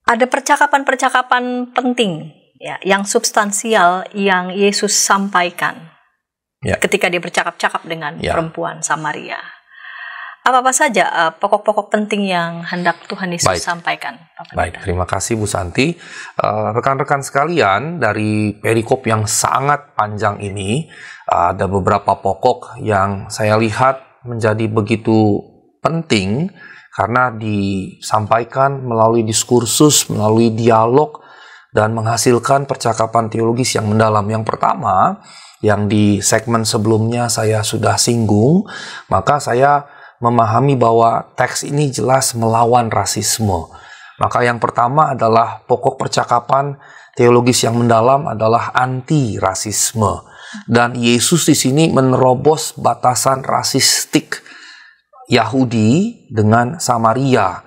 Ada percakapan-percakapan penting ya, yang substansial yang Yesus sampaikan ketika dia bercakap-cakap dengan perempuan Samaria. Apa-apa saja pokok-pokok penting yang hendak Tuhan Yesus sampaikan? Baik, terima kasih Bu Santi. Rekan-rekan sekalian, dari perikop yang sangat panjang ini, ada beberapa pokok yang saya lihat menjadi begitu penting karena disampaikan melalui diskursus, melalui dialog, dan menghasilkan percakapan teologis yang mendalam. Yang pertama, yang di segmen sebelumnya saya sudah singgung, maka saya memahami bahwa teks ini jelas melawan rasisme. Maka yang pertama adalah pokok percakapan teologis yang mendalam adalah anti rasisme. Dan Yesus di sini menerobos batasan rasistik Yahudi dengan Samaria,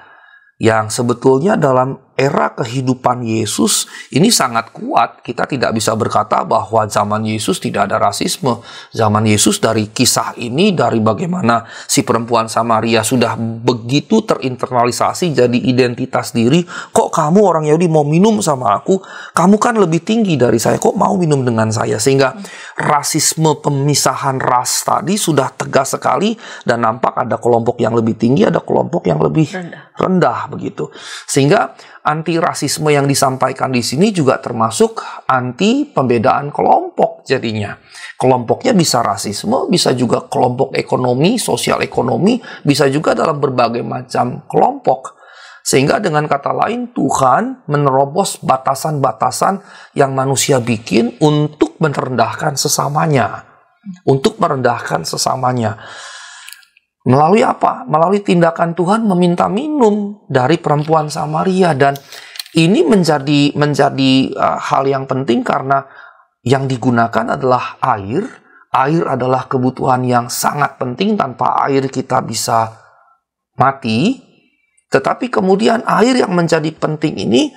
yang sebetulnya dalam era kehidupan Yesus ini sangat kuat. Kita tidak bisa berkata bahwa zaman Yesus tidak ada rasisme. Zaman Yesus, dari kisah ini, dari bagaimana si perempuan Samaria sudah begitu terinternalisasi jadi identitas diri. Kok kamu orang Yahudi mau minum sama aku? Kamu kan lebih tinggi dari saya, kok mau minum dengan saya? Sehingga rasisme pemisahan ras tadi sudah tegas sekali, dan nampak ada kelompok yang lebih tinggi, ada kelompok yang lebih rendah begitu. Sehingga anti rasisme yang disampaikan di sini juga termasuk anti pembedaan kelompok jadinya. Kelompoknya bisa rasisme, bisa juga kelompok ekonomi, sosial ekonomi, bisa juga dalam berbagai macam kelompok. Sehingga dengan kata lain, Tuhan menerobos batasan-batasan yang manusia bikin untuk merendahkan sesamanya. Untuk merendahkan sesamanya. Melalui apa? Melalui tindakan Tuhan meminta minum dari perempuan Samaria. Dan ini menjadi hal yang penting karena yang digunakan adalah air. Air adalah kebutuhan yang sangat penting. Tanpa air kita bisa mati. Tetapi kemudian air yang menjadi penting ini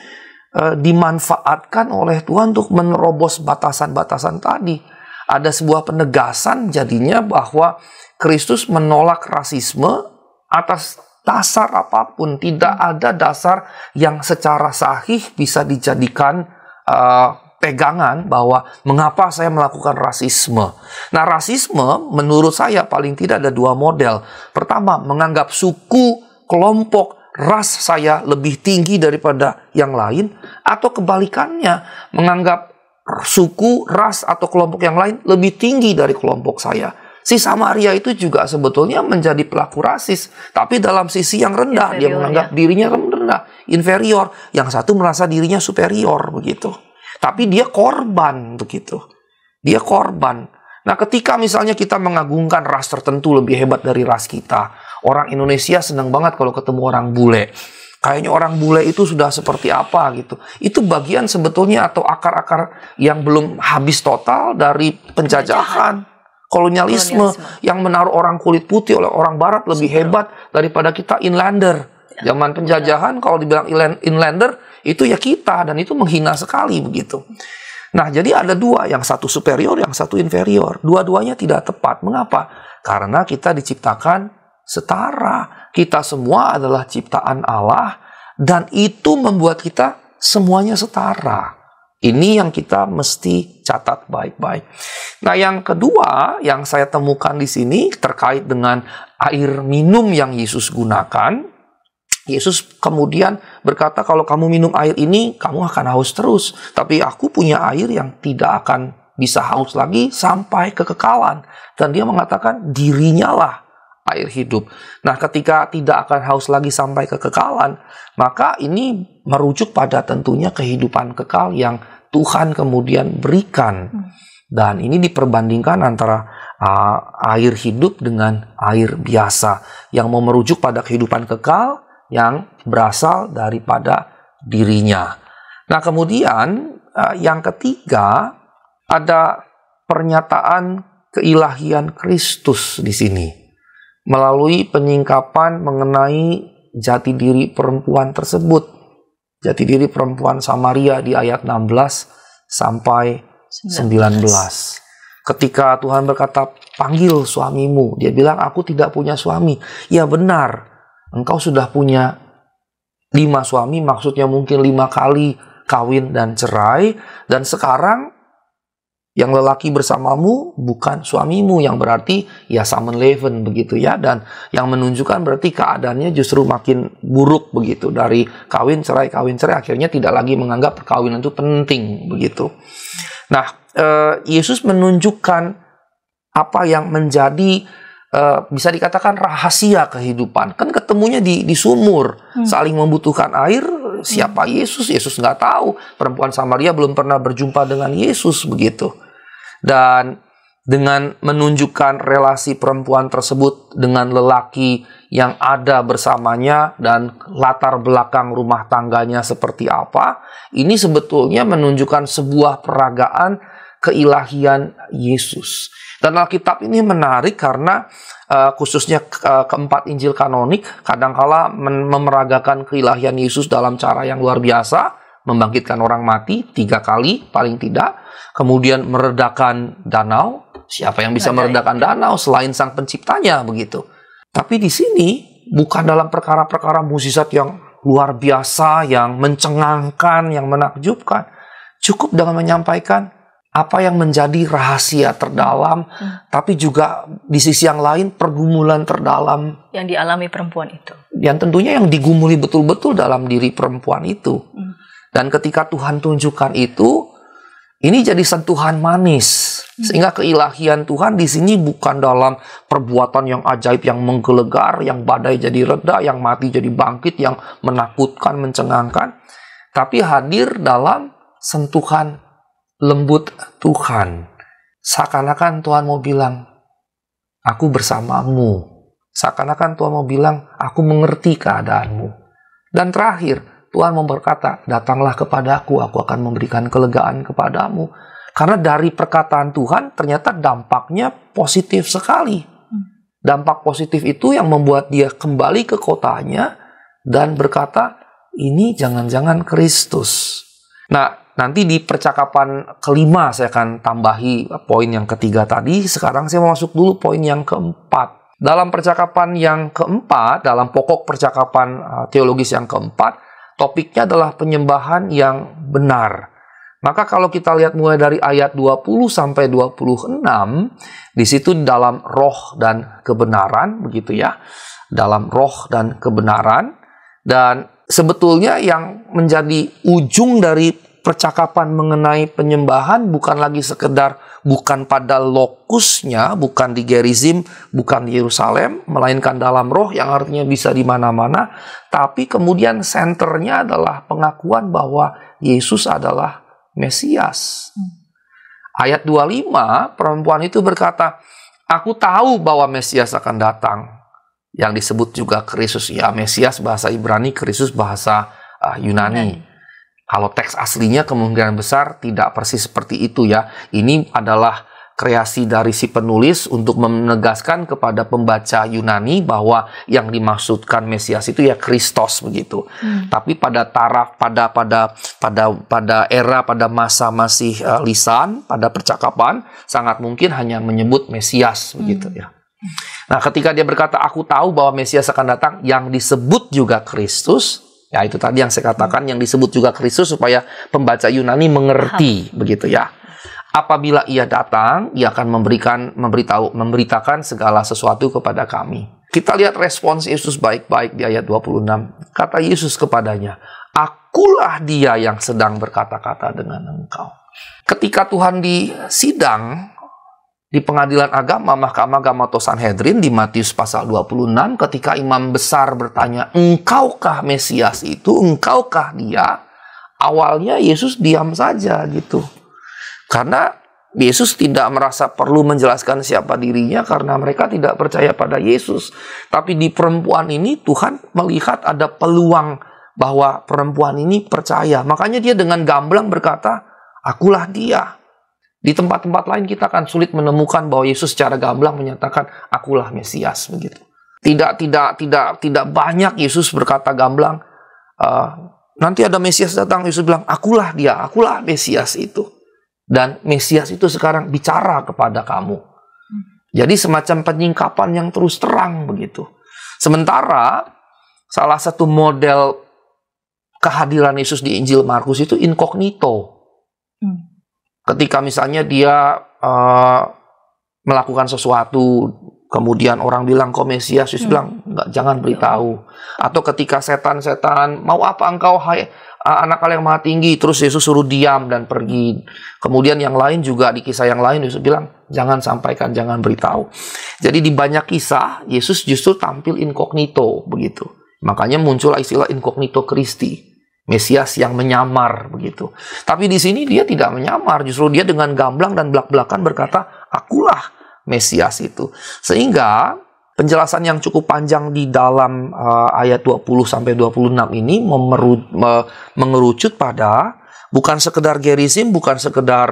dimanfaatkan oleh Tuhan untuk menerobos batasan-batasan tadi. Ada sebuah penegasan jadinya bahwa Kristus menolak rasisme atas dasar apapun. Tidak ada dasar yang secara sahih bisa dijadikan pegangan bahwa mengapa saya melakukan rasisme. Nah, rasisme menurut saya paling tidak ada dua model. Pertama, menganggap suku, kelompok, ras saya lebih tinggi daripada yang lain. Atau kebalikannya, menganggap suku, ras, atau kelompok yang lain lebih tinggi dari kelompok saya. Si Samaria itu juga sebetulnya menjadi pelaku rasis, tapi dalam sisi yang rendah. Inferior, dia menganggap dirinya rendah, inferior. Yang satu merasa dirinya superior begitu. Tapi dia korban begitu. Dia korban. Nah, ketika misalnya kita mengagungkan ras tertentu lebih hebat dari ras kita, orang Indonesia senang banget kalau ketemu orang bule. Kayaknya orang bule itu sudah seperti apa gitu. Itu bagian sebetulnya atau akar-akar yang belum habis total dari penjajahan. Kolonialisme yang menaruh orang kulit putih oleh orang barat lebih hebat daripada kita inlander. Zaman penjajahan kalau dibilang inlander itu ya kita, dan itu menghina sekali begitu. Nah, jadi ada dua, yang satu superior, yang satu inferior. Dua-duanya tidak tepat. Mengapa? Karena kita diciptakan setara. Kita semua adalah ciptaan Allah, dan itu membuat kita semuanya setara. Ini yang kita mesti catat baik-baik. Nah, yang kedua yang saya temukan di sini terkait dengan air minum yang Yesus gunakan. Yesus kemudian berkata, kalau kamu minum air ini, kamu akan haus terus. Tapi aku punya air yang tidak akan bisa haus lagi sampai kekekalan. Dan dia mengatakan, dirinya lah air hidup. Nah, ketika tidak akan haus lagi sampai kekekalan, maka ini merujuk pada tentunya kehidupan kekal yang Tuhan kemudian berikan. Dan ini diperbandingkan antara air hidup dengan air biasa, yang mau merujuk pada kehidupan kekal yang berasal daripada dirinya. Nah, kemudian yang ketiga ada pernyataan keilahian Kristus di sini melalui penyingkapan mengenai jati diri perempuan tersebut. Jati diri perempuan Samaria di ayat 16 sampai 19. Ketika Tuhan berkata, panggil suamimu. Dia bilang, aku tidak punya suami. Ya benar, engkau sudah punya 5 suami, maksudnya mungkin 5 kali kawin dan cerai. Dan sekarang yang lelaki bersamamu bukan suamimu, yang berarti ya samenleven begitu ya, dan yang menunjukkan berarti keadaannya justru makin buruk begitu, dari kawin cerai, akhirnya tidak lagi menganggap perkawinan itu penting begitu. Nah, Yesus menunjukkan apa yang menjadi bisa dikatakan rahasia kehidupan. Kan ketemunya di sumur, saling membutuhkan air. Siapa Yesus? Yesus nggak tahu. Perempuan Samaria belum pernah berjumpa dengan Yesus begitu. Dan dengan menunjukkan relasi perempuan tersebut dengan lelaki yang ada bersamanya dan latar belakang rumah tangganya seperti apa, ini sebetulnya menunjukkan sebuah peragaan keilahian Yesus. Dan Alkitab ini menarik karena khususnya keempat Injil kanonik kadangkala memeragakan keilahian Yesus dalam cara yang luar biasa, membangkitkan orang mati 3 kali paling tidak, kemudian meredakan danau. Siapa yang bisa meredakan danau selain Sang Penciptanya begitu. Tapi di sini bukan dalam perkara-perkara mukjizat yang luar biasa, yang mencengangkan, yang menakjubkan. Cukup dengan menyampaikan apa yang menjadi rahasia terdalam, tapi juga di sisi yang lain pergumulan terdalam yang dialami perempuan itu. Yang tentunya yang digumuli betul-betul dalam diri perempuan itu. Dan ketika Tuhan tunjukkan itu, ini jadi sentuhan manis. Sehingga keilahian Tuhan di sini bukan dalam perbuatan yang ajaib, yang menggelegar, yang badai jadi reda, yang mati jadi bangkit, yang menakutkan, mencengangkan. Tapi hadir dalam sentuhan lembut Tuhan. Seakan-akan Tuhan mau bilang, aku bersamamu. Seakan-akan Tuhan mau bilang, aku mengerti keadaanmu. Dan terakhir, Tuhan mau berkata, datanglah kepadaku, aku akan memberikan kelegaan kepadamu. Karena dari perkataan Tuhan, ternyata dampaknya positif sekali. Dampak positif itu yang membuat dia kembali ke kotanya dan berkata, ini jangan-jangan Kristus. Nah, nanti di percakapan kelima saya akan tambahi poin yang ketiga tadi. Sekarang saya mau masuk dulu poin yang keempat. Dalam percakapan yang keempat, dalam pokok percakapan teologis yang keempat, topiknya adalah penyembahan yang benar. Maka kalau kita lihat mulai dari ayat 20 sampai 26, di situ dalam roh dan kebenaran, begitu ya. Dalam roh dan kebenaran. Dan sebetulnya yang menjadi ujung dari percakapan mengenai penyembahan bukan lagi sekedar, bukan pada lokusnya, bukan di Gerizim, bukan di Yerusalem, melainkan dalam roh yang artinya bisa di mana-mana, tapi kemudian senternya adalah pengakuan bahwa Yesus adalah Mesias. Ayat 25, perempuan itu berkata, aku tahu bahwa Mesias akan datang. Yang disebut juga Kristus, ya Mesias bahasa Ibrani, Kristus bahasa Yunani. Kalau teks aslinya kemungkinan besar tidak persis seperti itu ya. Ini adalah kreasi dari si penulis untuk menegaskan kepada pembaca Yunani bahwa yang dimaksudkan Mesias itu ya Kristus begitu. Tapi pada taraf pada era pada masa masih lisan, pada percakapan sangat mungkin hanya menyebut Mesias begitu ya. Nah, ketika dia berkata aku tahu bahwa Mesias akan datang, yang disebut juga Kristus. Ya, itu tadi yang saya katakan, yang disebut juga Kristus supaya pembaca Yunani mengerti begitu ya. Apabila ia datang, ia akan memberitakan segala sesuatu kepada kami. Kita lihat respons Yesus baik-baik di ayat 26. Kata Yesus kepadanya, akulah dia yang sedang berkata-kata dengan engkau. Ketika Tuhan disidang di pengadilan agama, mahkamah agama atau Sanhedrin di Matius pasal 26, ketika imam besar bertanya, engkaukah Mesias itu? Engkaukah dia? Awalnya Yesus diam saja gitu. Karena Yesus tidak merasa perlu menjelaskan siapa dirinya karena mereka tidak percaya pada Yesus. Tapi di perempuan ini Tuhan melihat ada peluang bahwa perempuan ini percaya. Makanya dia dengan gamblang berkata, akulah dia. Di tempat-tempat lain kita akan sulit menemukan bahwa Yesus secara gamblang menyatakan akulah Mesias begitu. Tidak banyak Yesus berkata gamblang, nanti ada Mesias datang, Yesus bilang, akulah dia, akulah Mesias itu. Dan Mesias itu sekarang bicara kepada kamu. Jadi semacam penyingkapan yang terus terang begitu. Sementara salah satu model kehadiran Yesus di Injil Markus itu incognito. Ketika misalnya dia melakukan sesuatu, kemudian orang bilang kau Mesias, Yesus bilang enggak, jangan beritahu. Atau ketika setan-setan, mau apa engkau hai anak Allah yang maha tinggi, terus Yesus suruh diam dan pergi. Kemudian yang lain juga di kisah yang lain Yesus bilang jangan sampaikan, jangan beritahu. Jadi di banyak kisah Yesus justru tampil incognito begitu. Makanya muncullah istilah incognito Christi, Mesias yang menyamar begitu. Tapi di sini dia tidak menyamar, justru dia dengan gamblang dan belak-belakan berkata, akulah Mesias itu. Sehingga penjelasan yang cukup panjang di dalam ayat 20-26 ini mengerucut pada bukan sekedar Gerizim, bukan sekedar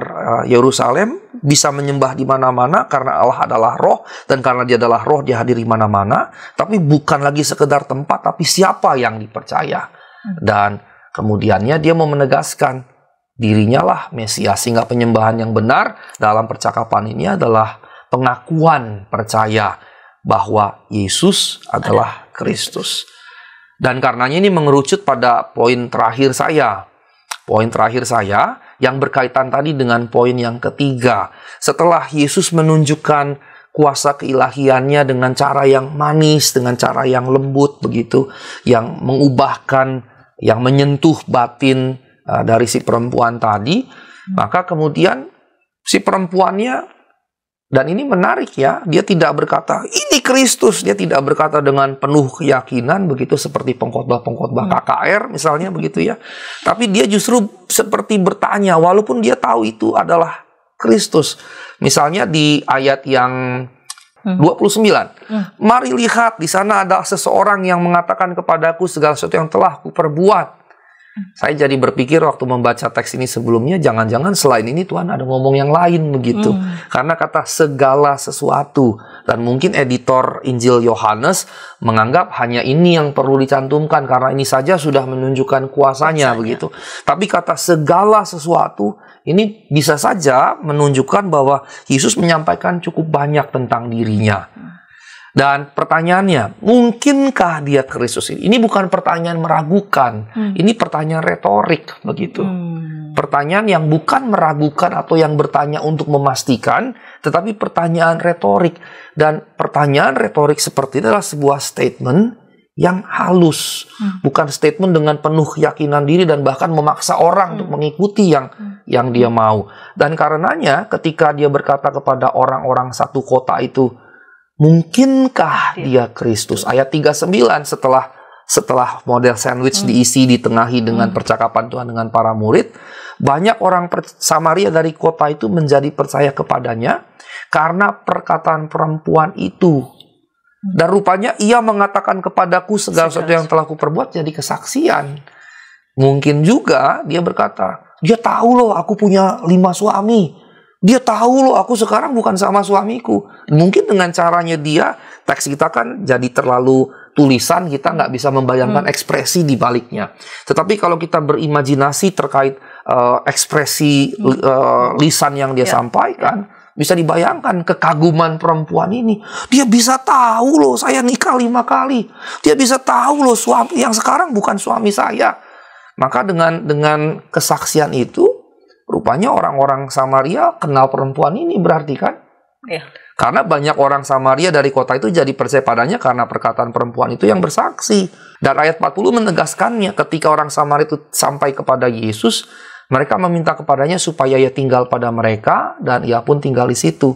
Yerusalem bisa menyembah di mana-mana karena Allah adalah roh, dan karena dia adalah roh dia hadir di mana-mana, tapi bukan lagi sekedar tempat, tapi siapa yang dipercaya. Dan kemudiannya dia mau menegaskan dirinya lah Mesias, sehingga penyembahan yang benar dalam percakapan ini adalah pengakuan percaya bahwa Yesus adalah Kristus. Dan karenanya ini mengerucut pada poin terakhir saya. Poin terakhir saya yang berkaitan tadi dengan poin yang ketiga. Setelah Yesus menunjukkan kuasa keilahiannya dengan cara yang manis, dengan cara yang lembut begitu, yang mengubahkan, yang menyentuh batin dari si perempuan tadi, maka kemudian si perempuannya, dan ini menarik ya, dia tidak berkata, ini Kristus. Dia tidak berkata dengan penuh keyakinan, begitu seperti pengkhotbah-pengkhotbah KKR misalnya begitu ya. Tapi dia justru seperti bertanya, walaupun dia tahu itu adalah Kristus. Misalnya di ayat yang 29. Mari lihat, di sana ada seseorang yang mengatakan kepadaku segala sesuatu yang telah kuperbuat. Saya jadi berpikir waktu membaca teks ini sebelumnya, jangan-jangan selain ini Tuhan ada ngomong yang lain begitu. Karena kata segala sesuatu. Dan mungkin editor Injil Yohanes menganggap hanya ini yang perlu dicantumkan karena ini saja sudah menunjukkan kuasanya begitu. Tapi kata segala sesuatu ini bisa saja menunjukkan bahwa Yesus menyampaikan cukup banyak tentang dirinya. Dan pertanyaannya, mungkinkah dia Kristus ini? Ini bukan pertanyaan meragukan, ini pertanyaan retorik begitu. Pertanyaan yang bukan meragukan atau yang bertanya untuk memastikan, tetapi pertanyaan retorik. Dan pertanyaan retorik seperti itu adalah sebuah statement yang halus, bukan statement dengan penuh keyakinan diri dan bahkan memaksa orang untuk mengikuti yang dia mau. Dan karenanya ketika dia berkata kepada orang-orang satu kota itu, mungkinkah dia Kristus? Ayat 39 setelah model sandwich diisi ditengahi dengan percakapan Tuhan dengan para murid, banyak orang Samaria dari kota itu menjadi percaya kepadanya karena perkataan perempuan itu. Dan rupanya ia mengatakan kepadaku segala sesuatu yang telah kuperbuat jadi kesaksian. Mungkin juga dia berkata, dia tahu loh aku punya 5 suami. Dia tahu loh aku sekarang bukan sama suamiku. Mungkin dengan caranya dia, teks kita kan jadi terlalu tulisan, kita nggak bisa membayangkan ekspresi di baliknya. Tetapi kalau kita berimajinasi terkait ekspresi lisan yang dia sampaikan, bisa dibayangkan kekaguman perempuan ini. Dia bisa tahu loh saya nikah 5 kali. Dia bisa tahu loh suami yang sekarang bukan suami saya. Maka dengan kesaksian itu, rupanya orang-orang Samaria kenal perempuan ini berarti kan? Iya. Karena banyak orang Samaria dari kota itu jadi percaya padanya karena perkataan perempuan itu yang bersaksi. Dan ayat 40 menegaskannya, ketika orang Samaria itu sampai kepada Yesus, mereka meminta kepadanya supaya ia tinggal pada mereka, dan ia pun tinggal di situ.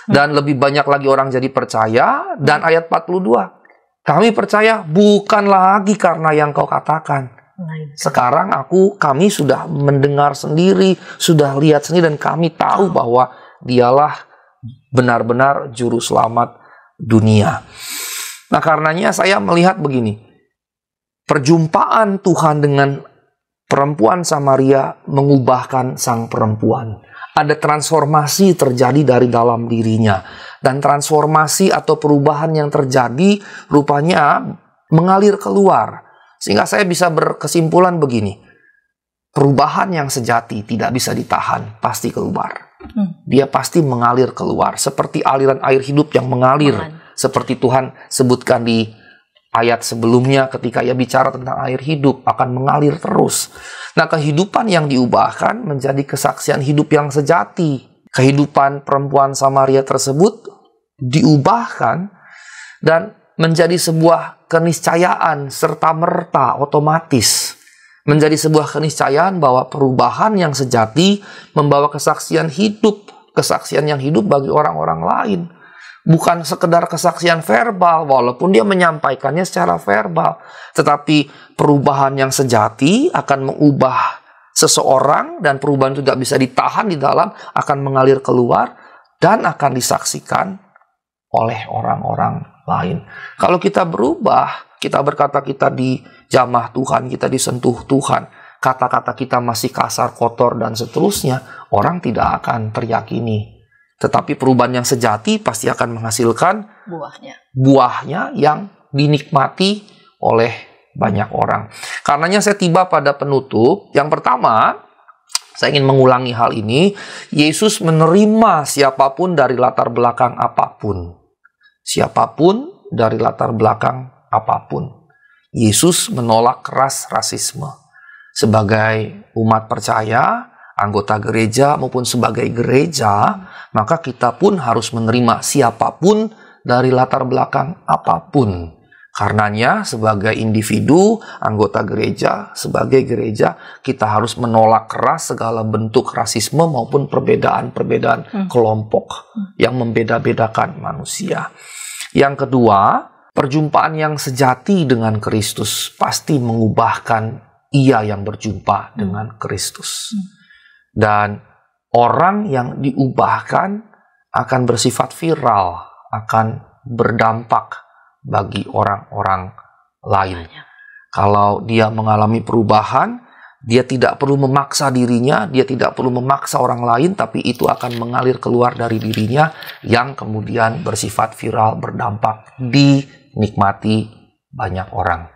Dan lebih banyak lagi orang jadi percaya. Dan ayat 42, kami percaya bukan lagi karena yang kau katakan. Sekarang kami sudah mendengar sendiri, sudah lihat sendiri, dan kami tahu bahwa dialah benar-benar juru selamat dunia. Nah, karenanya saya melihat begini, perjumpaan Tuhan dengan perempuan Samaria mengubahkan sang perempuan. Ada transformasi terjadi dari dalam dirinya, dan transformasi atau perubahan yang terjadi rupanya mengalir keluar. Sehingga saya bisa berkesimpulan begini. Perubahan yang sejati tidak bisa ditahan, pasti keluar. Dia pasti mengalir keluar. Seperti aliran air hidup yang mengalir. Seperti Tuhan sebutkan di ayat sebelumnya ketika ia bicara tentang air hidup akan mengalir terus. Nah, kehidupan yang diubahkan menjadi kesaksian hidup yang sejati. Kehidupan perempuan Samaria tersebut diubahkan dan menjadi sebuah keniscayaan serta-merta otomatis. Menjadi sebuah keniscayaan bahwa perubahan yang sejati membawa kesaksian hidup. Kesaksian yang hidup bagi orang-orang lain. Bukan sekedar kesaksian verbal, walaupun dia menyampaikannya secara verbal. Tetapi perubahan yang sejati akan mengubah seseorang, dan perubahan itu tidak bisa ditahan di dalam, akan mengalir keluar, dan akan disaksikan oleh orang-orang lain. Kalau kita berubah, kita berkata kita dijamah Tuhan, kita disentuh Tuhan, kata-kata kita masih kasar, kotor, dan seterusnya, orang tidak akan teryakini. Tetapi perubahan yang sejati pasti akan menghasilkan buahnya yang dinikmati oleh banyak orang. Karenanya saya tiba pada penutup. Yang pertama, saya ingin mengulangi hal ini. Yesus menerima siapapun dari latar belakang apapun. Siapapun dari latar belakang apapun. Yesus menolak keras rasisme. Sebagai umat percaya, anggota gereja maupun sebagai gereja, maka kita pun harus menerima siapapun dari latar belakang apapun. Karenanya sebagai individu, anggota gereja, sebagai gereja, kita harus menolak keras segala bentuk rasisme maupun perbedaan-perbedaan kelompok yang membeda-bedakan manusia. Yang kedua, perjumpaan yang sejati dengan Kristus pasti mengubahkan ia yang berjumpa dengan Kristus. Dan orang yang diubahkan akan bersifat viral, akan berdampak bagi orang-orang lain. Kalau dia mengalami perubahan, dia tidak perlu memaksa dirinya, dia tidak perlu memaksa orang lain, tapi itu akan mengalir keluar dari dirinya yang kemudian bersifat viral, berdampak, dinikmati banyak orang.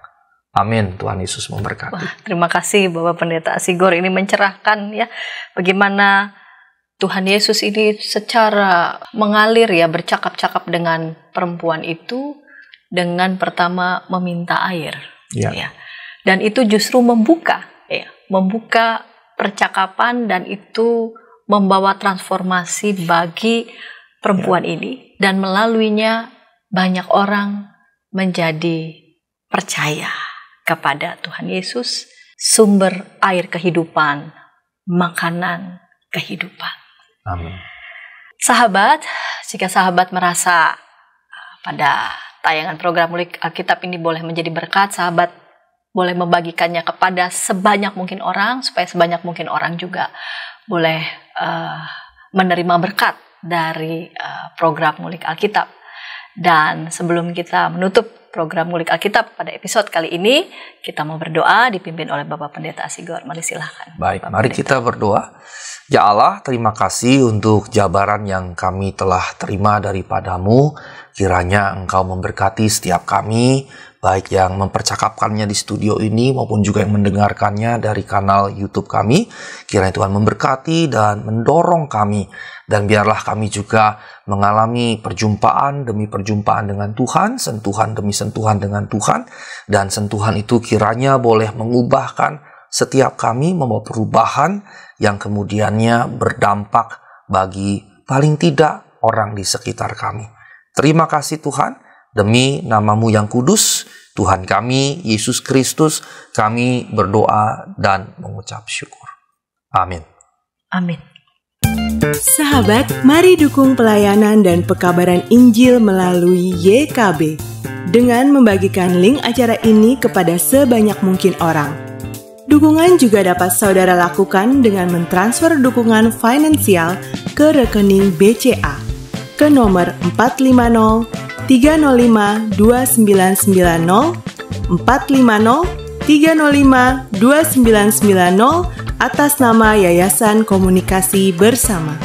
Amin. Tuhan Yesus memberkati. Wah, terima kasih Bapak Pendeta Asigor, ini mencerahkan ya bagaimana Tuhan Yesus ini secara mengalir ya bercakap-cakap dengan perempuan itu dengan pertama meminta air. Ya. Dan itu justru membuka percakapan, dan itu membawa transformasi bagi perempuan ini, dan melaluinya banyak orang menjadi percaya kepada Tuhan Yesus, sumber air kehidupan, makanan kehidupan. Amin. Sahabat, jika sahabat merasa pada tayangan program Ngulik Alkitab ini boleh menjadi berkat, sahabat boleh membagikannya kepada sebanyak mungkin orang, supaya sebanyak mungkin orang juga boleh menerima berkat dari program Ngulik Alkitab. Dan sebelum kita menutup program Ngulik Alkitab pada episode kali ini, kita mau berdoa dipimpin oleh Bapak Pendeta Asigor. Mari silakan. Baik, Bapak mari Pendeta. kita berdoa. Ya Allah, terima kasih untuk jabaran yang kami telah terima daripadamu. Kiranya Engkau memberkati setiap kami, baik yang mempercakapkannya di studio ini maupun juga yang mendengarkannya dari kanal YouTube kami. Kiranya Tuhan memberkati dan mendorong kami, dan biarlah kami juga mengalami perjumpaan demi perjumpaan dengan Tuhan, sentuhan demi sentuhan dengan Tuhan, dan sentuhan itu kiranya boleh mengubahkan setiap kami, membawa perubahan yang kemudiannya berdampak bagi paling tidak orang di sekitar kami. Terima kasih Tuhan, demi nama-Mu yang kudus, Tuhan kami, Yesus Kristus, kami berdoa dan mengucap syukur. Amin. Amin. Sahabat, mari dukung pelayanan dan pekabaran Injil melalui YKB dengan membagikan link acara ini kepada sebanyak mungkin orang. Dukungan juga dapat saudara lakukan dengan mentransfer dukungan finansial ke rekening BCA ke nomor 450 305 2990 450 305 2990 atas nama Yayasan Komunikasi Bersama.